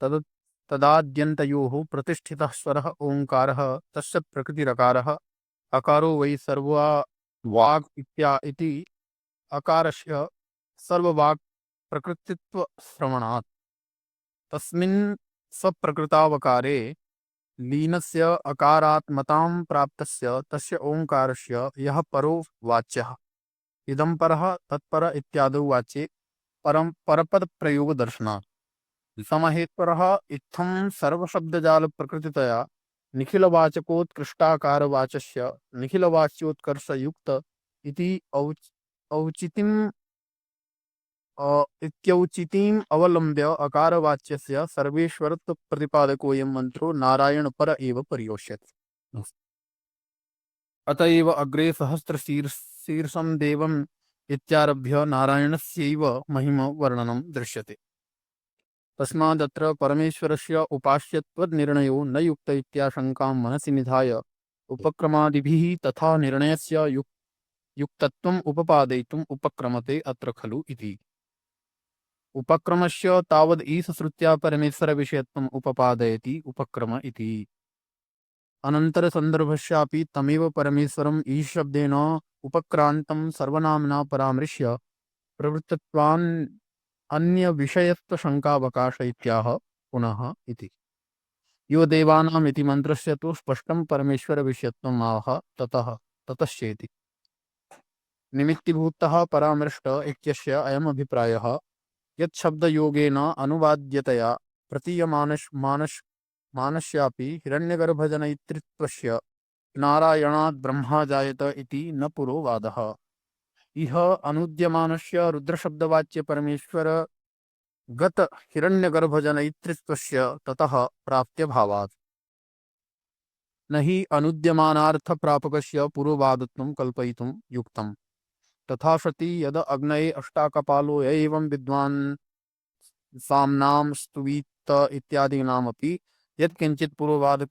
तद् तदाद्यन्तयोः प्रतिष्ठितः स्वरः ओङ्कारः तस्य प्रकृतिरकारः अकारो वै सर्वा वाक् इति अकारस्य सर्ववाक् प्रकृतित्वश्रवणात् तस्मिन् स्वप्रकृतावकारे लीनस्य अकारात्मतां प्राप्तस्य तस्य ओङ्कारस्य यः परो वाच्यः इदं परः तत्पर इत्यादौ वाच्ये परपदप्रयोगदर्शनात् समहेत्परः इत्थं सर्वशब्दजालप्रकृतितया निखिलवाचकोत्कृष्टाकारवाचस्य निखिलवाच्योत्कर्षयुक्त इति औचितिम् इत्यौचितीम् अवलम्ब्य अकारवाच्यस्य सर्वेश्वरत्वप्रतिपादकोऽयं मन्त्रो नारायणपर एव पर्योष्यते। अत एव अग्रे सहस्रशीर्षं देवम् इत्यारभ्य नारायणस्यैव महिमवर्णनं दृश्यते। तस्मादत्र परमेश्वरस्य उपास्यत्वनिर्णयो न युक्त इत्याशङ्कां मनसि निधाय उपक्रमादिभिः तथा निर्णयस्य युक्तत्वम् उपपादयितुम् उपक्रमते अत्र खलु इति। उपक्रमस्य तावद् ईशश्रुत्या परमेश्वरविषयत्वम् उपपादयति उपक्रम इति। अनन्तरसन्दर्भस्यापि तमेव परमेश्वरम् ईशब्देन उपक्रान्तं सर्वनाम्ना परामृश्य प्रवृत्तत्वान् अन्यविषयत्वशङ्कावकाश इत्याह पुनः इति। यो देवानाम् इति मन्त्रस्य तु स्पष्टं परमेश्वरविषयत्वम् आह ततश्चेति। निमित्तीभूतः परामृष्ट इत्यस्य अयम् अभिप्रायः यत् शब्दयोगेन अनुवाद्यतया प्रतीयमानस्यापि हिरण्यगर्भजनयितृत्वस्य नारायणात् ब्रह्मा जायत इति न पुरो वादः। इह अनुद्यमानस्य रुद्रशब्दवाच्य परमेश्वर गत हिरण्यगर्भजनयितृत्वस्य ततः प्राप्त्यभावात् न हि अनुद्यमानार्थप्रापकस्य पुरोवादत्वं कल्पयितुं युक्तम्। तथा सति यद अग्नये अष्टाकपालो एवं विद्वान् साम्नां स्तुवीत इत्यादीनामपि यत्किंचित् पूर्ववाद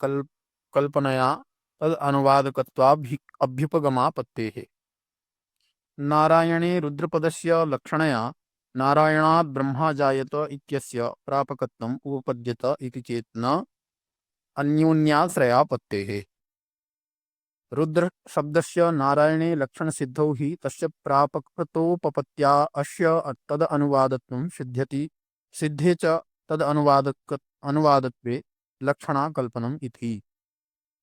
कल्पनया तद अनुवादकत्वाभि अभ्युपगमापत्तेः। नारायणे रुद्रपदस्य लक्षणया नारायणात् ब्रह्मा जायत इत्यस्य प्रापकत्वम् उपपद्यत इति चेत् न अन्योन्याश्रयापत्तेः। रुद्र शब्दस्य नारायणे लक्षणसिद्धौ हि तस्य प्रापकत्वोपपत्त्या अस्य तद अनुवादत्वं सिद्ध्यति, सिद्धे च तद अनुवादत्वे लक्षणाकल्पनम् इति।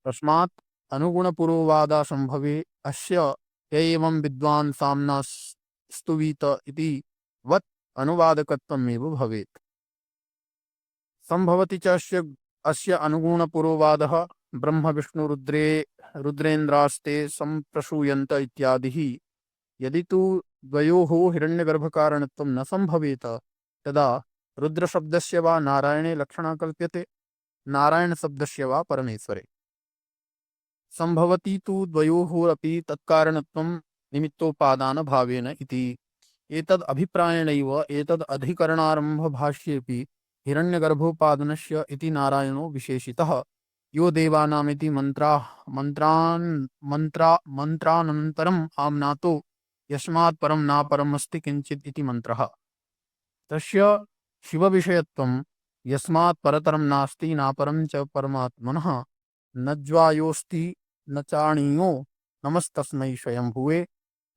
तस्मात् अनुगुणपुरोवादासंभवे अस्य य एवं विद्वान् साम्ना स्तुवीत इति वत् अनुवादकत्वमेव भवेत्। संभवति च अस्य अनुगुणपुरोवादः ब्रह्म विष्णु रुद्रेन्द्रास्ते संप्रसूयन्त इत्यादिः। यदि तु द्वयोः हिरण्यगर्भकारणत्वं न संभवेत तदा रुद्रशब्दस्य वा नारायणे लक्षणा कल्प्यते, नारायणशब्दस्य वा परमेश्वरे। संभवति तु द्वयोः अपि तत्कारणत्वं निमित्तोपादानभावेन इति। एतद् अभिप्रायेणैव एतद् अधिकरणारम्भभाष्येऽपि हिरण्यगर्भोपादानस्य इति नारायणो विशेषितः, यो देवानामिति मन्त्रानन्तरम् आम्नातो यस्मात् परं नापरमस्ति किञ्चित् इति मन्त्रः। तस्य शिवविषयत्वं यस्मात् परतरं नास्ति नापरं च परमात्मनः, न ज्वायोऽस्ति न चाणीयो नमस्तस्मै स्वयंभुवे,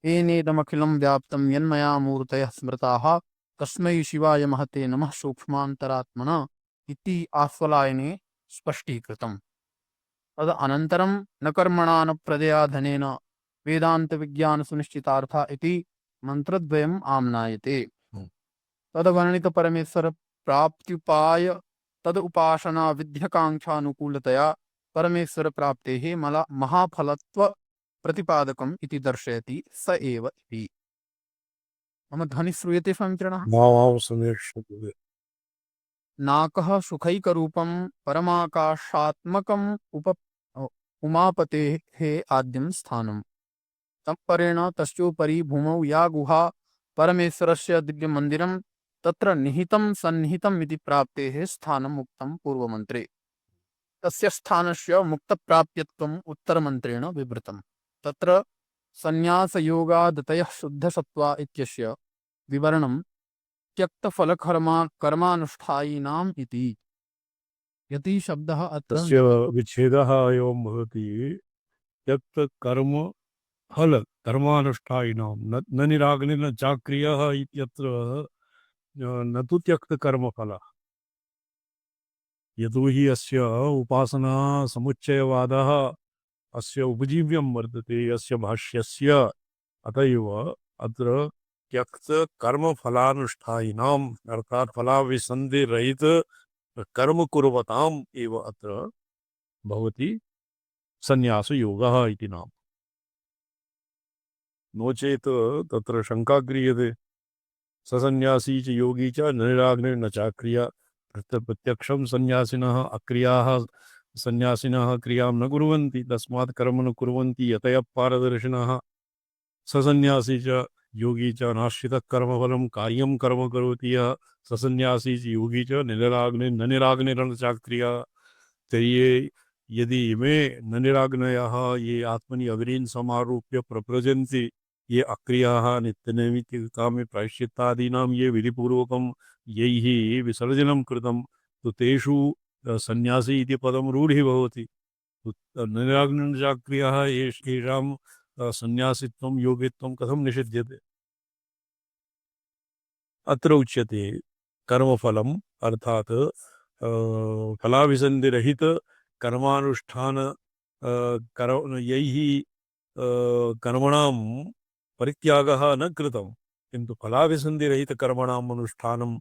येनेदमखिलं व्याप्तं यन्मया मूर्तयः स्मृताः, तस्मै शिवाय महते नमः सूक्ष्मान्तरात्मना इति आस्वलायने स्पष्टीकृतम्। तद अनन्तरं न कर्मणा न प्रजया धनेन वेदान्तविज्ञानसुनिश्चितार्था इति मन्त्रद्वयम् आम्नायते। तदवर्णित परमेश्वर प्राप्त्युपाय तद उपासना विध्यकांक्षानुकूलतया परमेश्वर प्राप्तेः महाफलत्व प्रतिपादकम् इति दर्शयति स एव इति। मम ध्वनि श्रूयते समीचरणः? भावां समीक्षते। नाकः सुखैकरूपं परमाकाशात्मकम् उमापतेः आद्यं स्थानम्। तत्परेण तस्योपरि भूमौ या गुहा परमेश्वरस्य दिव्यमन्दिरं तत्र निहितं सन्निहितम् इति प्राप्तेः स्थानम् उक्तं पूर्वमन्त्रे। तस्य स्थानस्य मुक्तप्राप्यत्वम् उत्तरमन्त्रेण विवृतम्। तत्र संन्यासयोगादतयः शुद्धसत्त्वा इत्यस्य विवरणं त्यक्तफलकर्मानुष्ठायिनाम् इति। यति शब्दः अत्र तस्य विच्छेदः एवं भवति, त्यक्तकर्म फल कर्मानुष्ठायिनां न निराग्निर् न चाक्रियः इत्यत्र न तु त्यक्तकर्मफलः। यतोहि अस्य उपासना समुच्चयवादः अस्य उपजीव्यं वर्तते अस्य भाष्यस्य, अत एव अत्र त्यक्तकर्मफलानुष्ठायिनाम् अर्थात् फलाभिसन्धिरहित कर्म कुर्वताम् एव अत्र भवति संन्यासयोगः इति नाम। नो चेत् तत्र शङ्का क्रियते, ससन्यासी च योगी च निराग्निर्न चाक्रिया। प्रत्यक्षं सन्यासिनः अक्रियाः सन्यासिनः क्रियां न कुर्वन्ति, तस्मात् कर्म न कुर्वन्ति यतयः पारदर्शिनः। ससन्यासी च योगी च नाश्रितः कर्मफलं कार्यं कर्म करोति यः, ससन्यासी च योगी च निराग्निर्न निराग्निर्न चाक्रिया। तर्हि यदि इमे न निराग्नयः ये आत्मनि अग्नीन् समारोप्य प्रव्रजन्ति, ये अक्रियाः नित्यनैमित्तिककामे प्रायश्चित्तादीनां ये विधिपूर्वकं यैः विसर्जनं कृतं, तो तेषु सन्यासी इति पदं रूढि भवति। निराग्निर्नचाक्रियः येषां सन्यासित्वं योगित्वं कथं निषिध्यते? अत्र उच्यते कर्मफलम् अर्थात् फलाभिसन्धिरहित कर्मानुष्ठान यैः कर्मणां परित्यागः न कृतं, किन्तु फलाभिसन्धिरहित कर्मणाम् अनुष्ठानं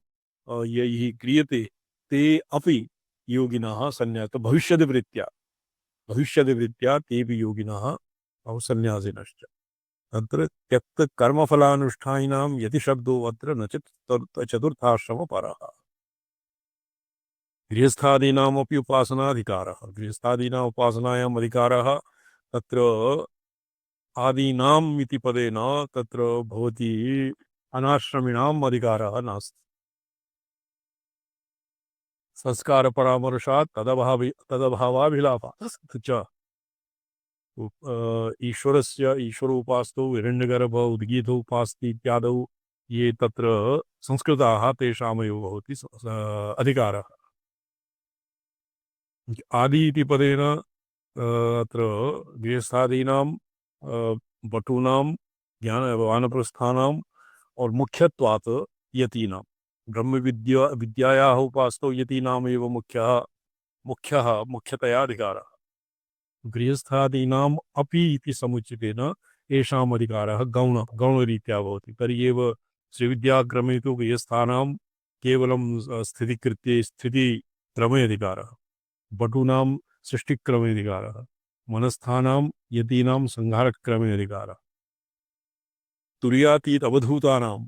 यैः क्रियते ते अपि योगिनः भविष्यद्वृत्त्या तेऽपि योगिनः सन्यासिनश्च। अत्र त्यक्तकर्मफलानुष्ठायिनां यति शब्दो अत्र न चतुर्थाश्रमपरः। गृहस्थादीनामपि उपासनाधिकारः, गृहस्थादीनाम् उपासनायाम् अधिकारः तत्र आदीनाम् इति पदेन तत्र भवति अनाश्रमिणाम् अधिकारः नास्ति। संस्कार परामर्शात् तदभावाभिलापात् च ईश्वरस्य ईश्वरोपास्तो हिरण्यगर्भ उद्गीतोपास्ति इत्यादौ ये तत्र संस्कृताः तेषामेव भवति अधिकारः। आदि इति पदेन अत्र गृहस्थादीनां बटूनां ज्ञान वानप्रस्थानां और मुख्यत्वात् यतीनां ब्रह्मविद्यायाः उपास्तो यतीनामेव मुख्यतया अधिकारः। गृहस्थादीनाम् अपि इति समुचितेन येषाम् अधिकारः गौणरीत्या भवति। तर्हि एव श्रीविद्याक्रमे तु गृहस्थानां केवलं स्थितिक्रमे अधिकारः, बटूनां सृष्टिक्रमे अधिकारः, मनस्थानां यतीनां संहारक्रमे अधिकारः, तुरीयातीत अवधूतानाम्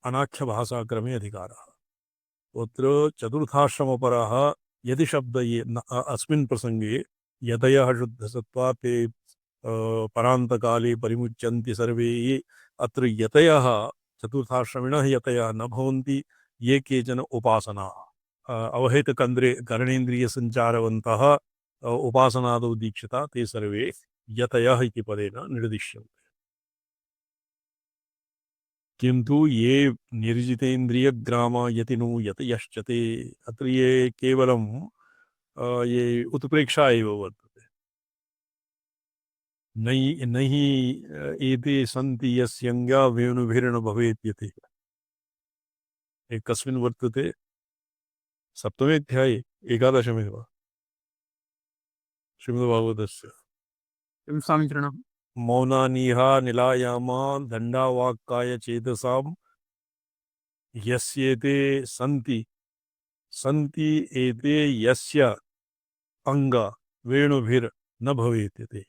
अनाख्यभाषाक्रमे अधिकारः। तत्र चतुर्थाश्रमपरः यदि शब्द अस्मिन् प्रसंगे यतयः शुद्धसत्त्वात् ते परान्तकाले परिमुच्यन्ति सर्वे, अत्र यतयः चतुर्थाश्रमिणः यतयः न भवन्ति। ये केचन उपासनाः अवहितकर्णेन्द्रियसञ्चारवन्तः उपासनादौ दीक्षिता ते सर्वे यतयः इति पदेन निर्दिश्यन्ते। किंतु ये निर्जितेन्द्रियग्राम यतिनो यतयश्च ते, अत्र ये केवलं ये उत्प्रेक्षा एव वर्तते। नहि एते सन्ति यस्यङ्गा वेणुभिर्न भवेत् यते। एकस्मिन् वर्तते सप्तमे अध्याये 11 श्रीमद्भागवतस्य किं स्वामिचरणः? मौनानिहा निलायामा दण्डावाक्काय चेतसां यस्येते सन्ति एते यस्य अंग वेणुभिर न भवेत् यते।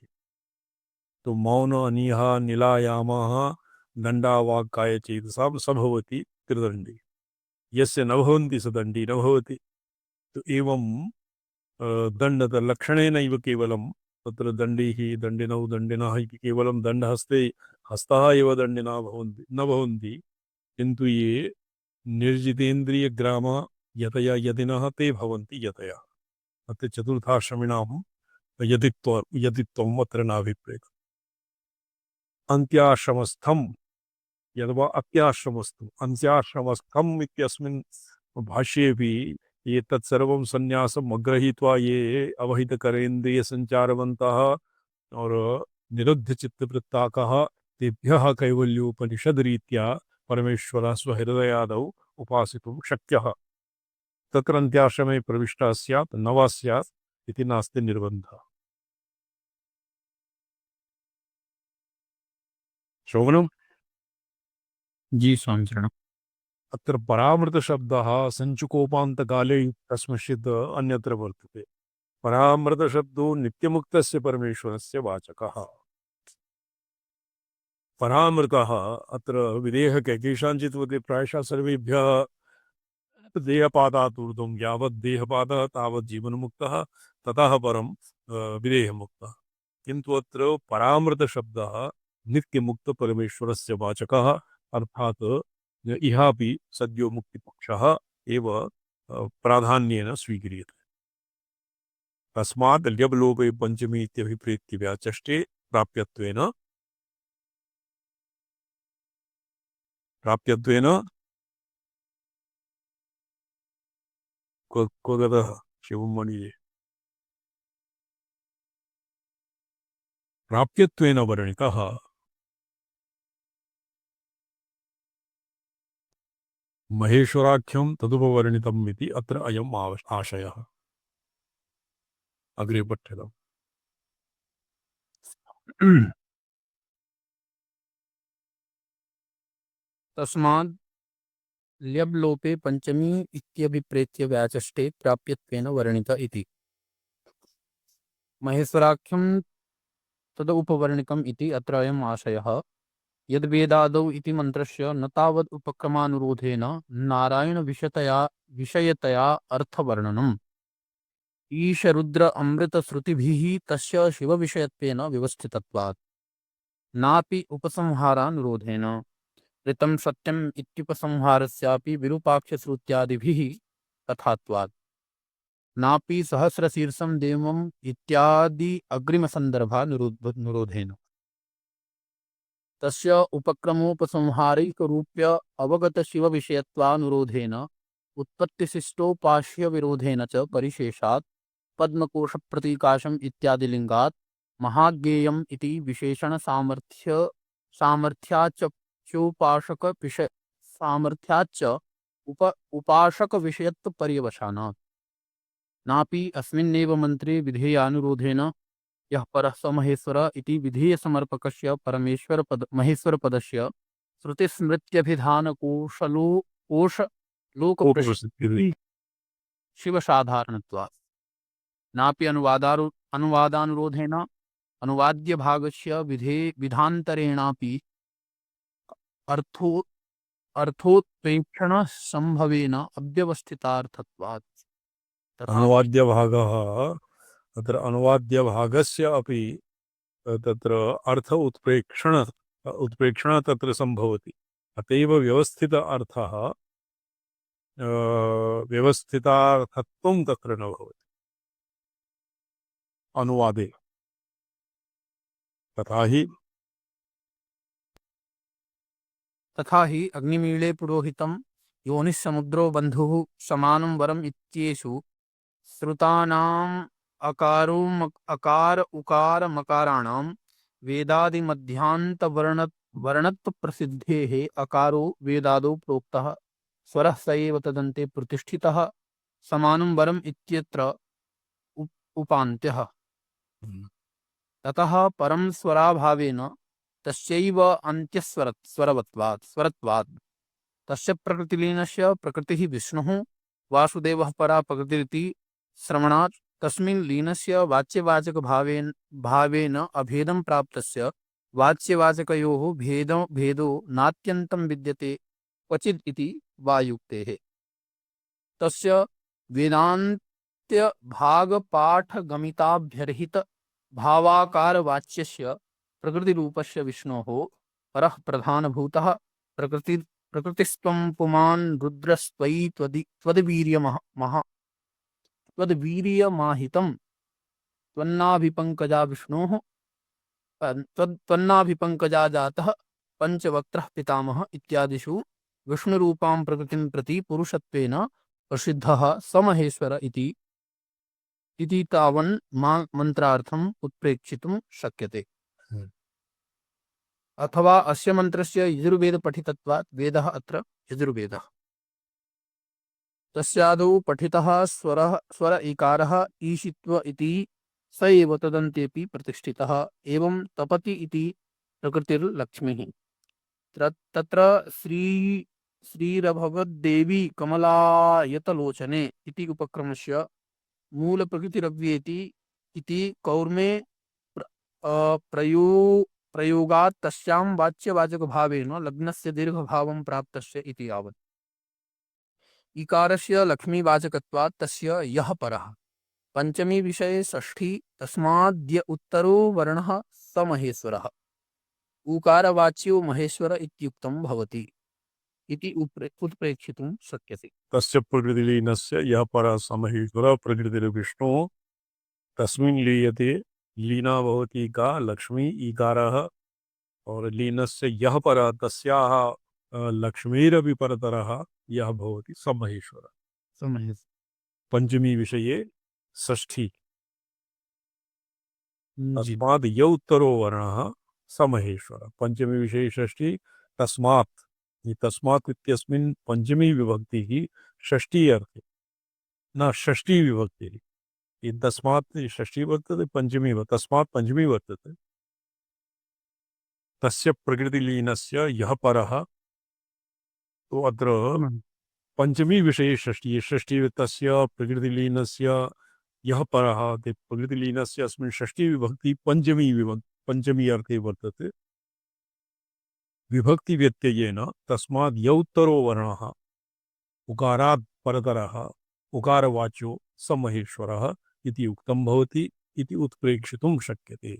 तो मौन अनिहा निलायामः दण्डावाक्काय चेतसां स भवति त्रिदण्डी, यस्य न भवन्ति स दण्डी न भवति। तो एवं दण्डलक्षणेनैव केवलं तत्र दण्डीः दण्डिनौ दण्डिनः इति केवलं दण्डहस्ते हस्तः एव दण्डिनः न भवन्ति, किन्तु ये निर्जितेन्द्रियग्राम यतया यतिनः ते भवन्ति यतयः। अत्र चतुर्थाश्रमिणां यतित्वम् अत्र नाभिप्रेतम्। अन्त्याश्रमस्थं यद्वा अत्याश्रमस्थम् अन्त्याश्रमस्थम् इत्यस्मिन् भाष्येऽपि ये तत्सर्वं संन्यासम् अग्रहीत्वा ये अवहितकरेन्द्रियसञ्चारवन्तः और निरुद्धचित्तवृत्ताकः तेभ्यः कैवल्योपनिषद्रीत्या परमेश्वरः स्वहृदयादौ उपासितुं शक्यः। तत्र अन्त्याश्रमे प्रविष्टः स्यात् न वा स्यात् इति नास्ति निर्बन्धः। श्रवणम्। जी स्वामिचरणः। अत्र परामृतशब्दः सञ्चुकोपान्तकाले कस्मश्चित् अन्यत्र वर्तते। परामृतशब्दो नित्यमुक्तस्य परमेश्वरस्य वाचकः। परामृतः अत्र विदेहः केषाञ्चित् वदति प्रायशः सर्वेभ्यः देहपादात् ऊर्ध्वं यावत् देहपादः तावत् जीवन्मुक्तः ततः परं विदेहमुक्तः। किन्तु अत्र परामृतशब्दः नित्यमुक्तपरमेश्वरस्य वाचकः, अर्थात् इहापि सद्यो मुक्तिपक्षः एव प्राधान्येन स्वीक्रियते। तस्मात् ल्यब्लोपे पञ्चमी इत्यभिप्रेत्य व्याचष्टे प्राप्यत्वेन क्व गतः शिवमणिजे प्राप्यत्वेन वर्णितः महेश्वराख्यं तदुपवर्णितम् इति अत्र अयम् आशयः। अग्रे पठ्यताम्। तस्माद् ल्यब्लोपे पंचमी इत्यभिप्रेत्य व्याचष्टे प्राप्यत्वेन वर्णित इति महेश्वराख्यं तदुपवर्णितम् इति अत्र अयम् आशयः। यद्वेदादौ इति मन्त्रस्य न तावद् उपक्रमानुरोधेन नारायण विषयतया अर्थवर्णनम् ईशरुद्र अमृत श्रुतिभिः तस्य शिवविषयत्वेन व्यवस्थितत्वात् नापि उपसंहारानुरोधेन ऋतं सत्यम् इत्युपसंहारस्यापि विरूपाक्षश्रुत्यादिभिः तथात्वात् नापि सहस्रशीर्षं देवम् इत्यादि अग्रिमसन्दर्भा निरोधेन तस्य उपक्रमोपसंहारैकरूप्य अवगतशिवविषयत्वानुरोधेन उत्पत्तिशिष्टोपास्यविरोधेन च परिशेषात् पद्मकोशप्रतीकाशम् इत्यादिलिङ्गात् महाज्ञेयम् इति विशेषणसामर्थ्य सामर्थ्याच्च चोपासकविषय सामर्थ्याच्च उपासकविषयत्वपर्यवसानात् नापि अस्मिन्नेव मन्त्रे विधेयानुरोधेन यः परः स महेश्वर इति विधेयसमर्पकस्य महेश्वरपदस्य श्रुतिस्मृत्यभिधानकोशलो कोशलोकप्रसिद्धिः शिवसाधारणत्वात् नापि अनुवादानुरोधेन अनुवाद्यभागस्य विधान्तरेणापि अर्थोत्प्रेक्षणसम्भवेन अव्यवस्थितार्थत्वात् तथा अनुवाद्यभागः तत्र अनुवाद्यभागस्य अपि तत्र अर्थ उत्प्रेक्षण तत्र सम्भवति। अत एव व्यवस्थित अर्थः व्यवस्थितार्थत्वं तत्र न भवति अनुवादे। तथा हि अग्निमीळे पुरोहितं योनिस्समुद्रो बन्धुः समानं वरम् इत्येषु श्रुतानाम् अकार उकार मकाराणां वेदादिमध्यान्तवर्णत्वप्रसिद्धेः अकारो वेदादौ प्रोक्तः स्वरः स एव तदन्ते प्रतिष्ठितः समानं वरम् इत्यत्र उपान्त्यः ततः परं स्वराभावेन तस्यैव स्वरत्वात् तस्य प्रकृतिलीनस्य प्रकृतिः विष्णुः वासुदेवः परा प्रकृतिरिति श्रवणात् तस्मिन् लीनस्य भावेन अभेदं प्राप्तस्य वाच्यवाचकयोः भेदो नात्यन्तं विद्यते क्वचिद् इति वा युक्तेः तस्य वेदान्त्यभागपाठगमिताभ्यर्हित भावाकारवाच्यस्य प्रकृतिरूपस्य विष्णोः परः प्रधानभूतः प्रकृतिस्त्वं पुमान् रुद्रस्त्वयि त्वद्वीर्यमाहितं त्वन्नाभिपङ्कजा विष्णोः त्वन्नाभिपङ्कजा जातः पञ्चवक्त्रः पितामहः इत्यादिषु विष्णुरूपां प्रकृतिं प्रति पुरुषत्वेन प्रसिद्धः स महेश्वर इति तावन् मन्त्रार्थम् उत्प्रेक्षितुं शक्यते। अथवा अस्य मन्त्रस्य यजुर्वेदपठितत्वात् वेदः अत्र यजुर्वेदः तस्यादौ पठितः स्वर इकारः ईशित्व इति स एव तदन्तेऽपि प्रतिष्ठितः एवं तपति इति प्रकृतिर्लक्ष्मीः तत्र श्रीरभवद्देवी कमलायतलोचने इति उपक्रमस्य मूलप्रकृतिरव्येति इति कौर्मे प्रयोगात् तस्यां वाच्यवाचकभावेन लग्नस्य दीर्घभावं प्राप्तस्य इति यावत् इकारस्य लक्ष्मीवाचकत्वात् तस्य यः परः पंचमी विषये षष्ठी तस्माद्य उत्तरो वर्णः स महेश्वरः उकारवाच्यो महेश्वर इत्युक्तं भवति इति उत्प्रेक्षितुं शक्यते। तस्य प्रकृतिलीनस्य यः परः स महेश्वरः प्रकृतिर्विष्णुः तस्मिन् लीयते लीना भवति का लक्ष्मी इकारः और लीनस्य यः परः तस्याः लक्ष्मीरपि परतरः यः भवति स महेश्वरः। पंचमी विषये षष्ठी तस्माद् य उत्तरो वर्णः स महेश्वरः। पंचमी विषये षष्ठी तस्मात् इत्यस्मिन् पंचमी विभक्तिः षष्ठी अर्थे न षष्ठी विभक्तिः तस्मात् षष्ठी वर्तते पंचमी तस्मात् पंचमी वर्तते तस्य प्रकृतिलीनस्य यः परः तो अत्र पंचमी विषये षष्ठी तस्य प्रकृतिलीनस्य यः परः ते प्रकृतिलीनस्य अस्मिन् षष्ठी विभक्ति पंचमी अर्थे वर्तते विभक्ति व्यत्ययेन तस्माद् य उत्तरो वर्णः उकारात् परतरः उकारवाच्यो स महेश्वरः इति उक्तं भवति इति उत्प्रेक्षितुं शक्यते।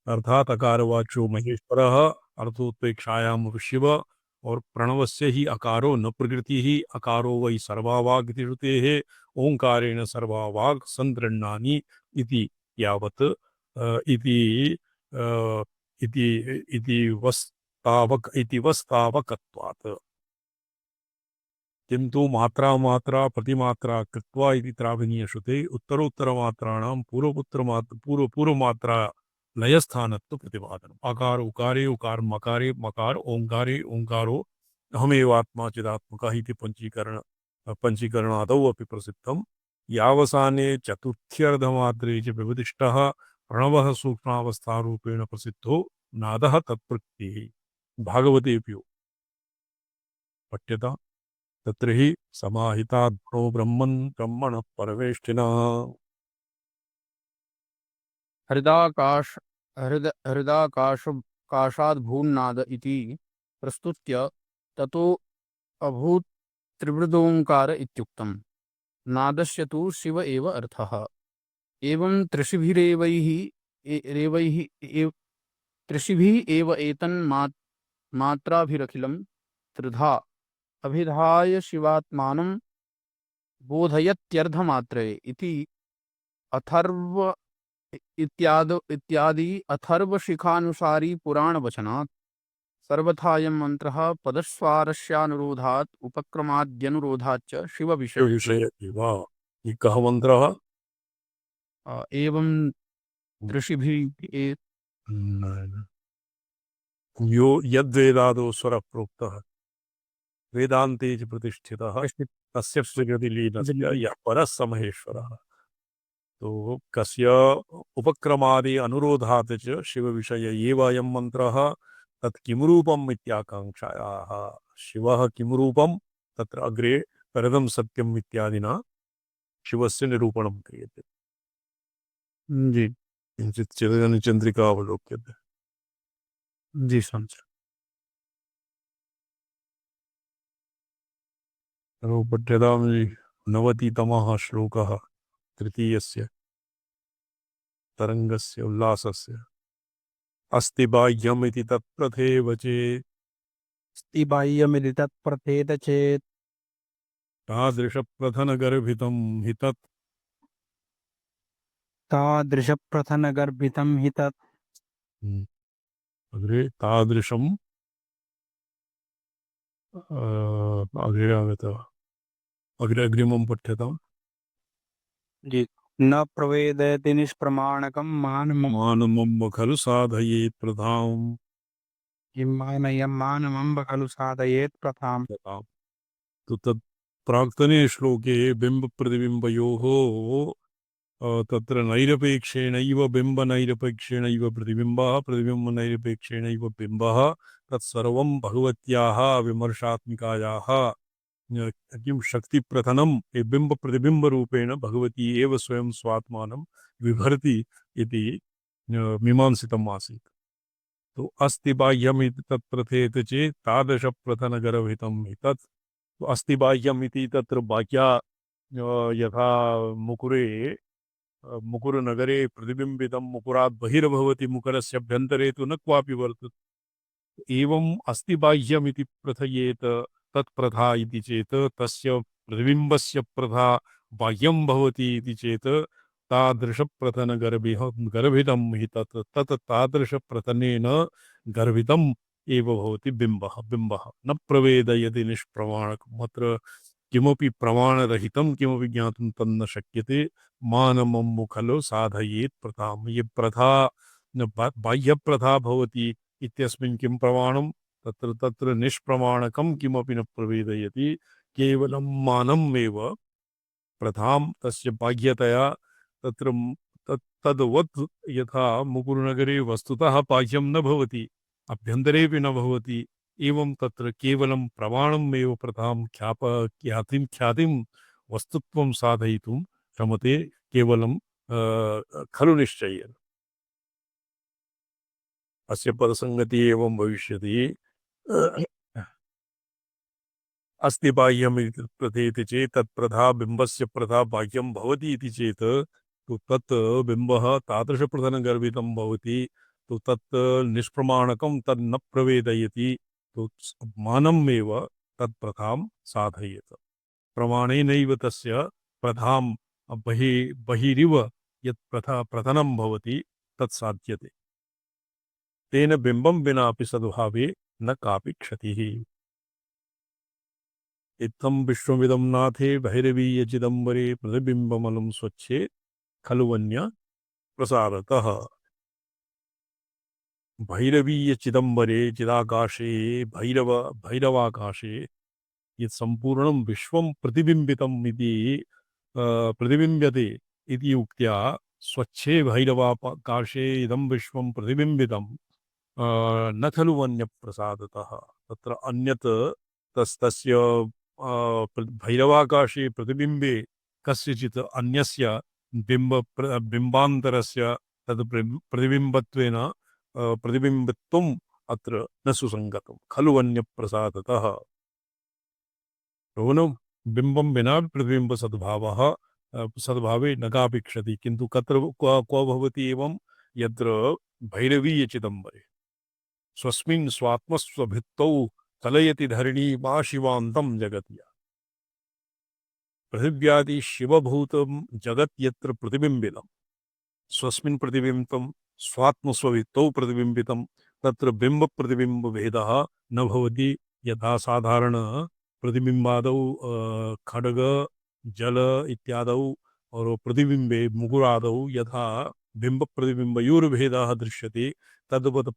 अर्थात् अकारवाच्यो महेश्वरः अर्थोत्प्रेक्षायां शिव और प्रणवस्य ही अकारो न प्रकृति ही अकारो वै सर्वावाग इति श्रुतेः ओंकारेण सर्वावाग संदृण्णानि इति यावत् इति अ, इति वस्तावकत्वात् किंतु मात्रा मात्रा प्रतिमात्रा कृत्वा इति त्रावणीय श्रुते उत्तरोत्तरमात्राणां पूर्वमात्रा लयस्थानत्व प्रतिपादनम् अकार उकारे उकार मकारे मकार ओंकारे ओंकारो अहमेवात्मा चिदात्मकः इति पंचीकरणादौ अपि प्रसिद्धम् यावसाने चतुर्थ्यर्धमात्रे च विवदिष्टः प्रणवः सूक्ष्मावस्थारूपेण प्रसिद्धो नादः तत्प्रकृतिः भागवतेऽपि पठ्यता तत्र हि समाहितात्मनो ब्रह्मन् ब्रह्मणः परमेष्ठिनः हृदाकाश हृदाकाश काशाद्भून्नाद इति प्रस्तुत्य ततो अभूत् त्रिवृदोंकार इत्युक्तम्। नादस्य तु शिव एव अर्थः। एवं त्रिशिभिः एव मात्राभिरखिलं त्रिधा अभिधाय शिवात्मानं बोधयत्यर्धमात्रे इति अथर्व इत्यादि अथर्वशिखानुसारी पुराणवचनात् सर्वथायं मन्त्रः पदस्वारस्यानुरोधात् उपक्रमाद्यनुरोधाच्च शिवविषये विषय वा कः मन्त्रः एवं ऋषिभिः यो यद्वेदादो स्वरः प्रोक्तः वेदान्ते च प्रतिष्ठितः तस्य प्रकृतिलीनस्य यः परः स महेश्वरः तो कस्य उपक्रमादि अनुरोधात् च शिवविषय एव अयं मन्त्रः तत् किं रूपम् इत्याकाङ्क्षायाः शिवः किं रूपं तत्र अग्रे परदं सत्यम् इत्यादिना शिवस्य निरूपणं क्रियते जी किञ्चित् चिरजनचन्द्रिका अवलोक्यते जी संस पठ्यतां 90तमः श्लोकः तृतीयस्य तरङ्गस्य उल्लासस्य अस्ति बाह्यमिति तत्प्रथेव चेत् बाह्यमिति तत्प्रथेत चेत् तादृशप्रथनगर्भितं हि तत् तादृशप्रथनगर्भितं हि तत् अग्रे तादृशं अग्रे आगतः अग्रे अग्रिमं पठ्यताम् जी न प्रवेदयति निष्प्रमाणकं मानमं खलु साधयेत् प्रथाम् मानमं खलु साधयेत् प्रथाम् तो तत् प्राक्तने श्लोके बिम्बप्रतिबिम्बयोः तत्र नैरपेक्षेणैव बिम्बनैरपेक्षेणैव प्रतिबिम्बः प्रतिबिम्बनैरपेक्षेणैव बिम्बः तत्सर्वं भगवत्याः विमर्शात्मिकायाः किं शक्तिप्रथनं बिम्बप्रतिबिम्बरूपेण भगवती एव स्वयं स्वात्मानं विभर्ति इति मीमांसितम् आसीत् तो अस्ति बाह्यम् इति तत्प्रथेत चेत् तादृशप्रथनगर्भितं हि तत् तो अस्ति बाह्यम् इति तत्र बाह्या यथा मुकुरे मुकुरनगरे प्रतिबिम्बितं मुकुरात् बहिर्भवति मुकुरस्य अभ्यन्तरे तु न क्वापि वर्तते एवं अस्ति बाह्यमिति प्रथयेत तत्प्रथा इति चेत् तस्य प्रतिबिम्बस्य प्रथा बाह्यं भवति इति चेत् गर्भितं हि तत् तादृशप्रथनेन गर्भितम् एव भवति बिम्बः बिम्बः न प्रवेदयति निष्प्रमाणकम् अत्र किमपि प्रमाणरहितं किमपि ज्ञातुं तन्न शक्यते मानमं खलु साधयेत् प्रथाम् ये प्रथा बाह्यप्रथा भवति इत्यस्मिन् किं प्रमाणं तत्र तत्र निष्प्रमाणकं किमपि न प्रवेदयति केवलं मानम् एव प्रथां तस्य बाह्यतया तत्र तद्वत् यथा मुकुरनगरे वस्तुतः बाह्यं न भवति अभ्यन्तरेपि न भवति एवं तत्र केवलं प्रमाणमेव प्रथां ख्यातिं वस्तुत्वं साधयितुं क्षमते केवलं खलु निश्चयेन अस्य पदसंगति एवं भविष्यति अस्ति बाह्यम् इति प्रथेति चेत् तत्प्रथा बिम्बस्य प्रथा बाह्यं भवति इति चेत् तो तत् बिम्बः तादृशप्रथनगर्भितं भवति तो तत् निष्प्रमाणकं तद् न प्रवेदयति तो मानमेव तत्प्रथां साधयेत। प्रमाणेनैव तस्य प्रथां बहिरिव यत् प्रथनं भवति तत् साध्यते। तेन बिम्बं विनापि सद्भावे न कापि क्षतिः। इत्थं विश्वमिदं नाथे भैरवीय चिदंबरे प्रतिबिम्बमलं स्वच्छे खलु वन्य प्रसादतः। भैरवीय चिदंबरे चिदाकाशे भैरवाकाशे यत् संपूर्णं विश्वं प्रतिबिंबितम् इति प्रतिबिंब्यते इति उक्त्या स्वच्छे भैरवाकाशे इदं विश्वं प्रतिबिंबितं न खलु वन्यप्रसादतः। तत्र अन्यत् तस्य भैरवाकाशे प्रतिबिम्बे कस्यचित् अन्यस्य बिम्बान्तरस्य तद् प्रतिबिम्बत्वेन प्रतिबिम्बित्वम् अत्र न सुसङ्गतं खलु वन्यप्रसादतः। नूनं बिम्बं विना प्रतिबिम्ब सद्भावः सद्भावे न कापेक्षति। किन्तु क्व भवति एवं यत्र भैरवीय चिदंबरे स्वस्मिन् स्वात्मस्वभित्तौ कलयति धरणी मा शिवान्तं जगति। पृथिव्यादि शिवभूतं जगत् यत्र प्रतिबिम्बितं स्वस्मिन् प्रतिबिम्बितं स्वात्मस्वभित्तौ प्रतिबिम्बितं तत्र बिम्ब प्रतिबिम्ब भेदः न भवति। यथा साधारण प्रतिबिंबादौ खड्ग जल इत्यादौ और प्रतिबिंबे मुकुरादौ यथा बिंब प्रतिबिंबयोर्भेदः दृश्यते तद्वत्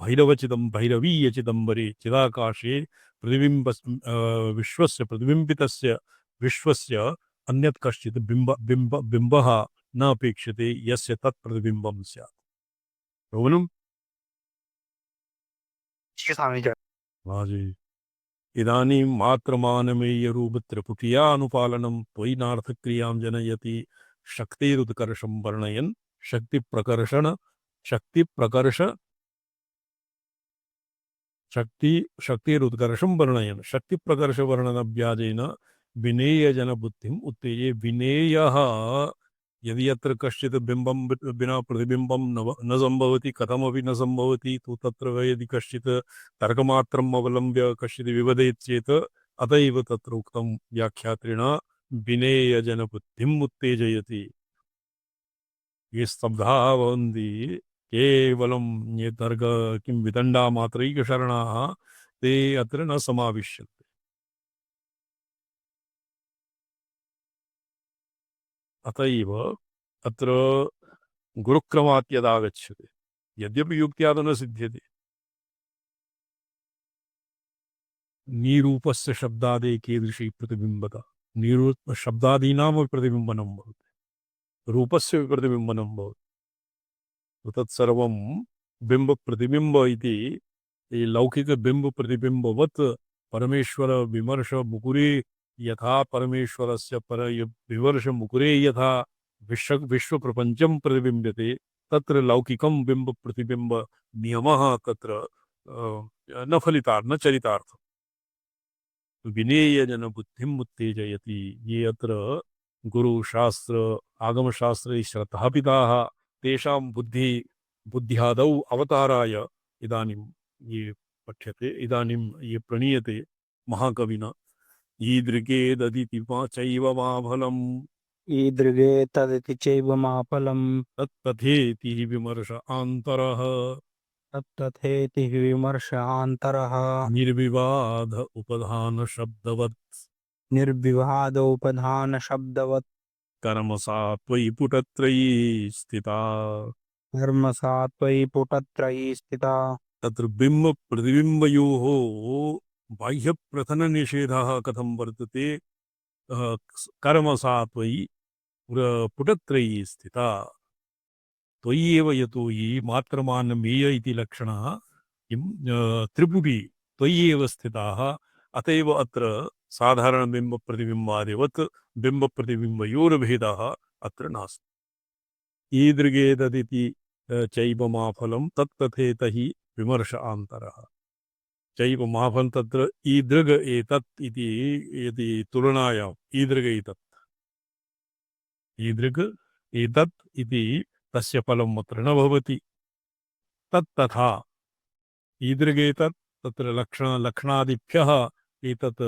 भैरवचिदं भैरवीय चिदंबरे चिदाकाशे प्रतिबिंब विश्वस्य प्रतिबिंबितस्य विश्वस्य अन्यत् कश्चित् बिंबः न अपेक्षते यस्य तत् प्रतिबिंबं स्यात्। रोवनं हाँ जी। इदानीं मात्रमानमेय रूप त्रिपुटिया अनुपालनं त्वयि नार्थक्रियां जनयति शक्तिरुत्कर्षं वर्णयन् शक्तिप्रकर्ष शक्तिरुत्कर्षं वर्णयन् शक्तिप्रकर्षवर्णनव्याजेन विनेयजनबुद्धिम् उत्तेजे। विनेयः यदि यत्र कश्चित् बिम्बं विना प्रतिबिम्बं न संभवति कथमपि न संभवति तो तत्र यदि कश्चित् तर्कमात्रम् अवलम्ब्य कश्चित् विवदेत् चेत् अत एव तत्र उक्तं व्याख्यात्रेण विनेयजनबुद्धिम् उत्तेजयति। ये स्तब्धाः भवन्ति केवलं ये तर्क किं वितण्डामात्रैकशरणाः ते अत्र न समाविश्यन्ते। अत एव अत्र गुरुक्रमात् यदागच्छति यद्यपि युक्त्यादौ न सिद्ध्यति निरूपस्य शब्दादे कीदृशी प्रतिबिम्बता निरूप शब्दादीनामपि प्रतिबिम्बनं भवति रूपस्य प्रतिबिम्बनं भवति। तत्सर्वं बिम्ब प्रतिबिम्ब इति लौकिक बिम्ब प्रतिबिम्बवत् परमेश्वर विमर्श मुकुरे यथा परमेश्वरस्य पर विमर्श मुकुरे यथा विश्व प्रपंचम प्रतिबिंब्यते तत्र लौकिकं बिम्ब प्रतिबिंब नियमः तत्र न फलितार्थ न चरितार्थ। विनेयजन बुद्धिम् उत्तेजयति। ये अत्र गुरुशास्त्र आगमशास्त्रे श्रद्धापिताः तेषां बुद्ध्यादौ अवताराय इदानीं ये पठ्यते इदानीं ये प्रणीयते महाकविना ईदृगे ददिति चैव माफलम् ईदृगे तदिति चैव माफलम् तत्तथेति विमर्श आन्तरः तत्तथेति विमर्शान्तरः निर्विवाद उपधान शब्दवत् निर्विवादोपधान शब्दवत् कर्मसा त्वयि पुटत्रयी स्थिता। धर्मसा त्वयि पुटत्रयी स्थिता। तत्र बिम्ब प्रतिबिम्बयोः बाह्य प्रथन निषेधः कथं वर्तते कर्मसा त्वयि पुटत्रयी स्थिता। त्वयि एव यतोहि मात्रमानमेय इति लक्षणः किं त्रिपुटी त्वयि एव स्थिताः। अत एव अत्र साधारण बिम्ब प्रतिबिम्बादिवत् बिम्ब प्रतिबिम्बयोर्भेदः अत्र नास्ति। ईदृगेतदिति चैव माफलं तत्तथेत हि विमर्श आन्तरः। चैव माफलं तत्र ईदृग एतत् इति यदि तुलनायाम् ईदृग एतत् ईदृग एतत् इति तस्य फलम् अत्र न भवति। तत् तथा ईदृगेतत् तत्र लक्षणादिभ्यः एतत्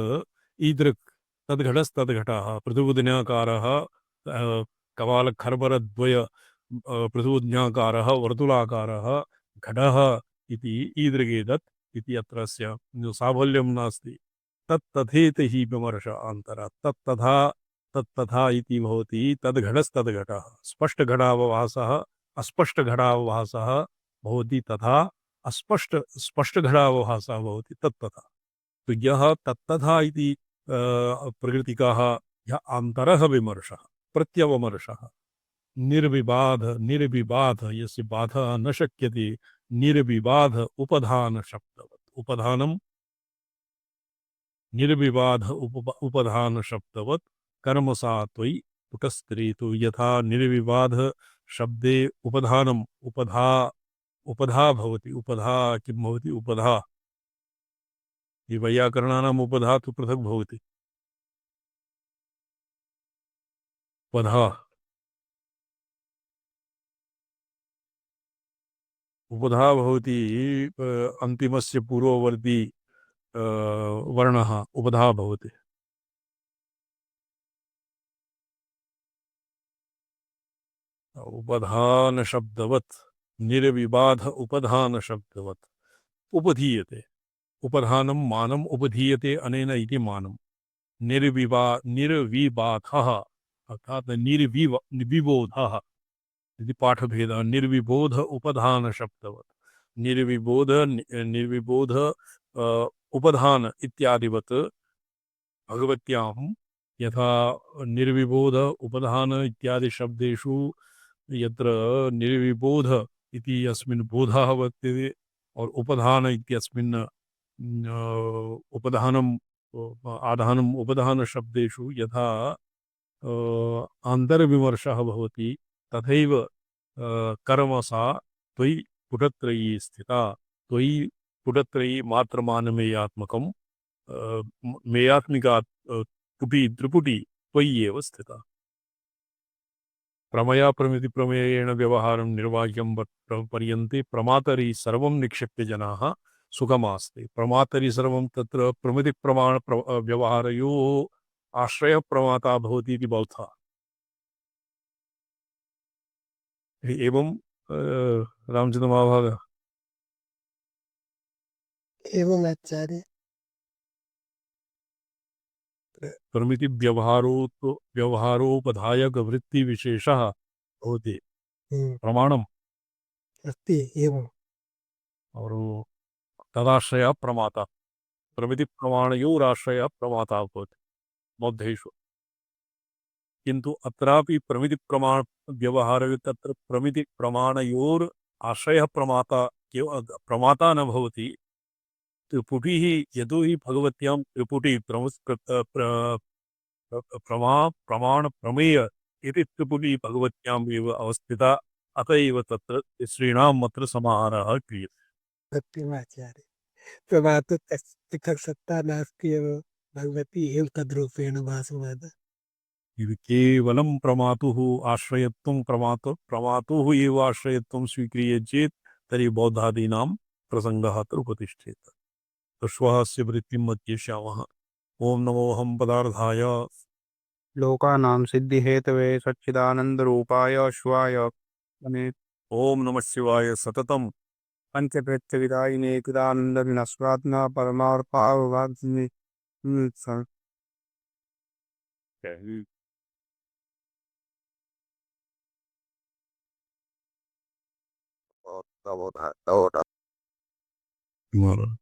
ईदृक् तद्घटस्तद्घटः पृथुबुदिनाकारः कपालखर्बरद्वय पृथुबुज्ञाकारः वर्तुलाकारः घटः इति ईदृगेदत् इति अत्रस्य साफल्यं नास्ति। तत्तथेति हि विमर्श अन्तरात् तत्तथा इति भवति तद्घटस्तद्घटः स्पष्टघटावभासः अस्पष्टघटावभासः भवति तथा स्पष्टघटावभासः भवति तत्तथा। तो यह तत्तथा इति प्रकृतिकः यः अन्तरः विमर्शः प्रत्यवमर्शः निर्विबाध यस्य बाधः न शक्यते निर्विबाध उपधान शब्दवत् उपधानं निर्विबाध उपधान शब्दवत् कर्मसा त्वयि कुटस्त्रीतु यथा निर्विबाध शब्दे उपधानम् उपधा भवति उपधा किं भवति उपधा ये वैयाकरणानाम् उपधा तु पृथक् भवति उपधा उपधा भवति अन्तिमस्य पूर्ववर्ती वर्णः उपधा भवति उपधान शब्दवत् निर्विबाध उपधान शब्दवत् उपधीयते उपधानं मानम् उपधीयते अनेन इति मानम् निर्विबाधः अर्थात् निर्विबोधः इति पाठभेदः निर्विबोध उपधान शब्दवत् निर्विबोध उपधान इत्यादिवत् भगवत्यां यथा निर्विबोध उपधान इत्यादि शब्देषु यत्र निर्विबोध इति अस्मिन् बोधः वर्तते और उपधान इत्यस्मिन् उपधानम् आधानम् उपधान शब्देषु यथा अन्तर्विमर्शः भवति तथैव कर्मसा त्वयि पुटत्रयी स्थिता त्वयि पुटत्रयी मात्रमानमेयात्मकं मेयात्मिका पुटी त्रिपुटी त्वयि एव स्थिता प्रमया प्रमिति प्रमेयेण व्यवहारं निर्वाह्यं पर्यन्ते प्रमातरि सर्वं निक्षिप्य जनाः सुखमास्ते प्रमातरि सर्वं तत्र प्रमिति प्रमाण व्यवहारयोः आश्रय प्रमाता भवति इति बोधः एवं रामचंद्र महाभाग एवं आचार्य प्रमिति व्यवहारोपधायक वृत्ति विशेषः भवति प्रमाणम अस्ति एवं और तदाश्रय प्रमाता प्रमिति प्रमाणयोराश्रय प्रमाता भवति बौद्धेषु किन्तु अत्रापि प्रमिति प्रमाण व्यवहार तत्र प्रमिति प्रमाणयोर आश्रयः प्रमाता प्रमाता न भवति त्रिपुटिः यतो हि भगवत्यां त्रिपुटी प्रमाण प्रमेय इति त्रिपुटी भगवत्याम् एव अवस्थिता अत एव तत्र श्रीणाम् अत्र समाहारः क्रियते सत्यमाचार्य प्रमातु पृथक् सत्ता नास्ति एव भगवती एव तद्रूपेण भासमाना इति केवलं प्रमातुः आश्रयत्वं प्रमातुः एव आश्रयत्वं स्वीक्रियते चेत् तर्हि बौद्धादीनां प्रसङ्गः अत्र उपतिष्ठेत तो श्वः अस्य वृत्तिं मध्येष्यामः ओम नमोऽहं पदार्थाय लोकानां सिद्धिहेतवे सच्चिदानन्दरूपाय शिवाय ओम नमः शिवाय सततम् पंचकृत्यविदायिने चिदानन्दविनस्वात्मा परमार्थावभागिने Tomorrow.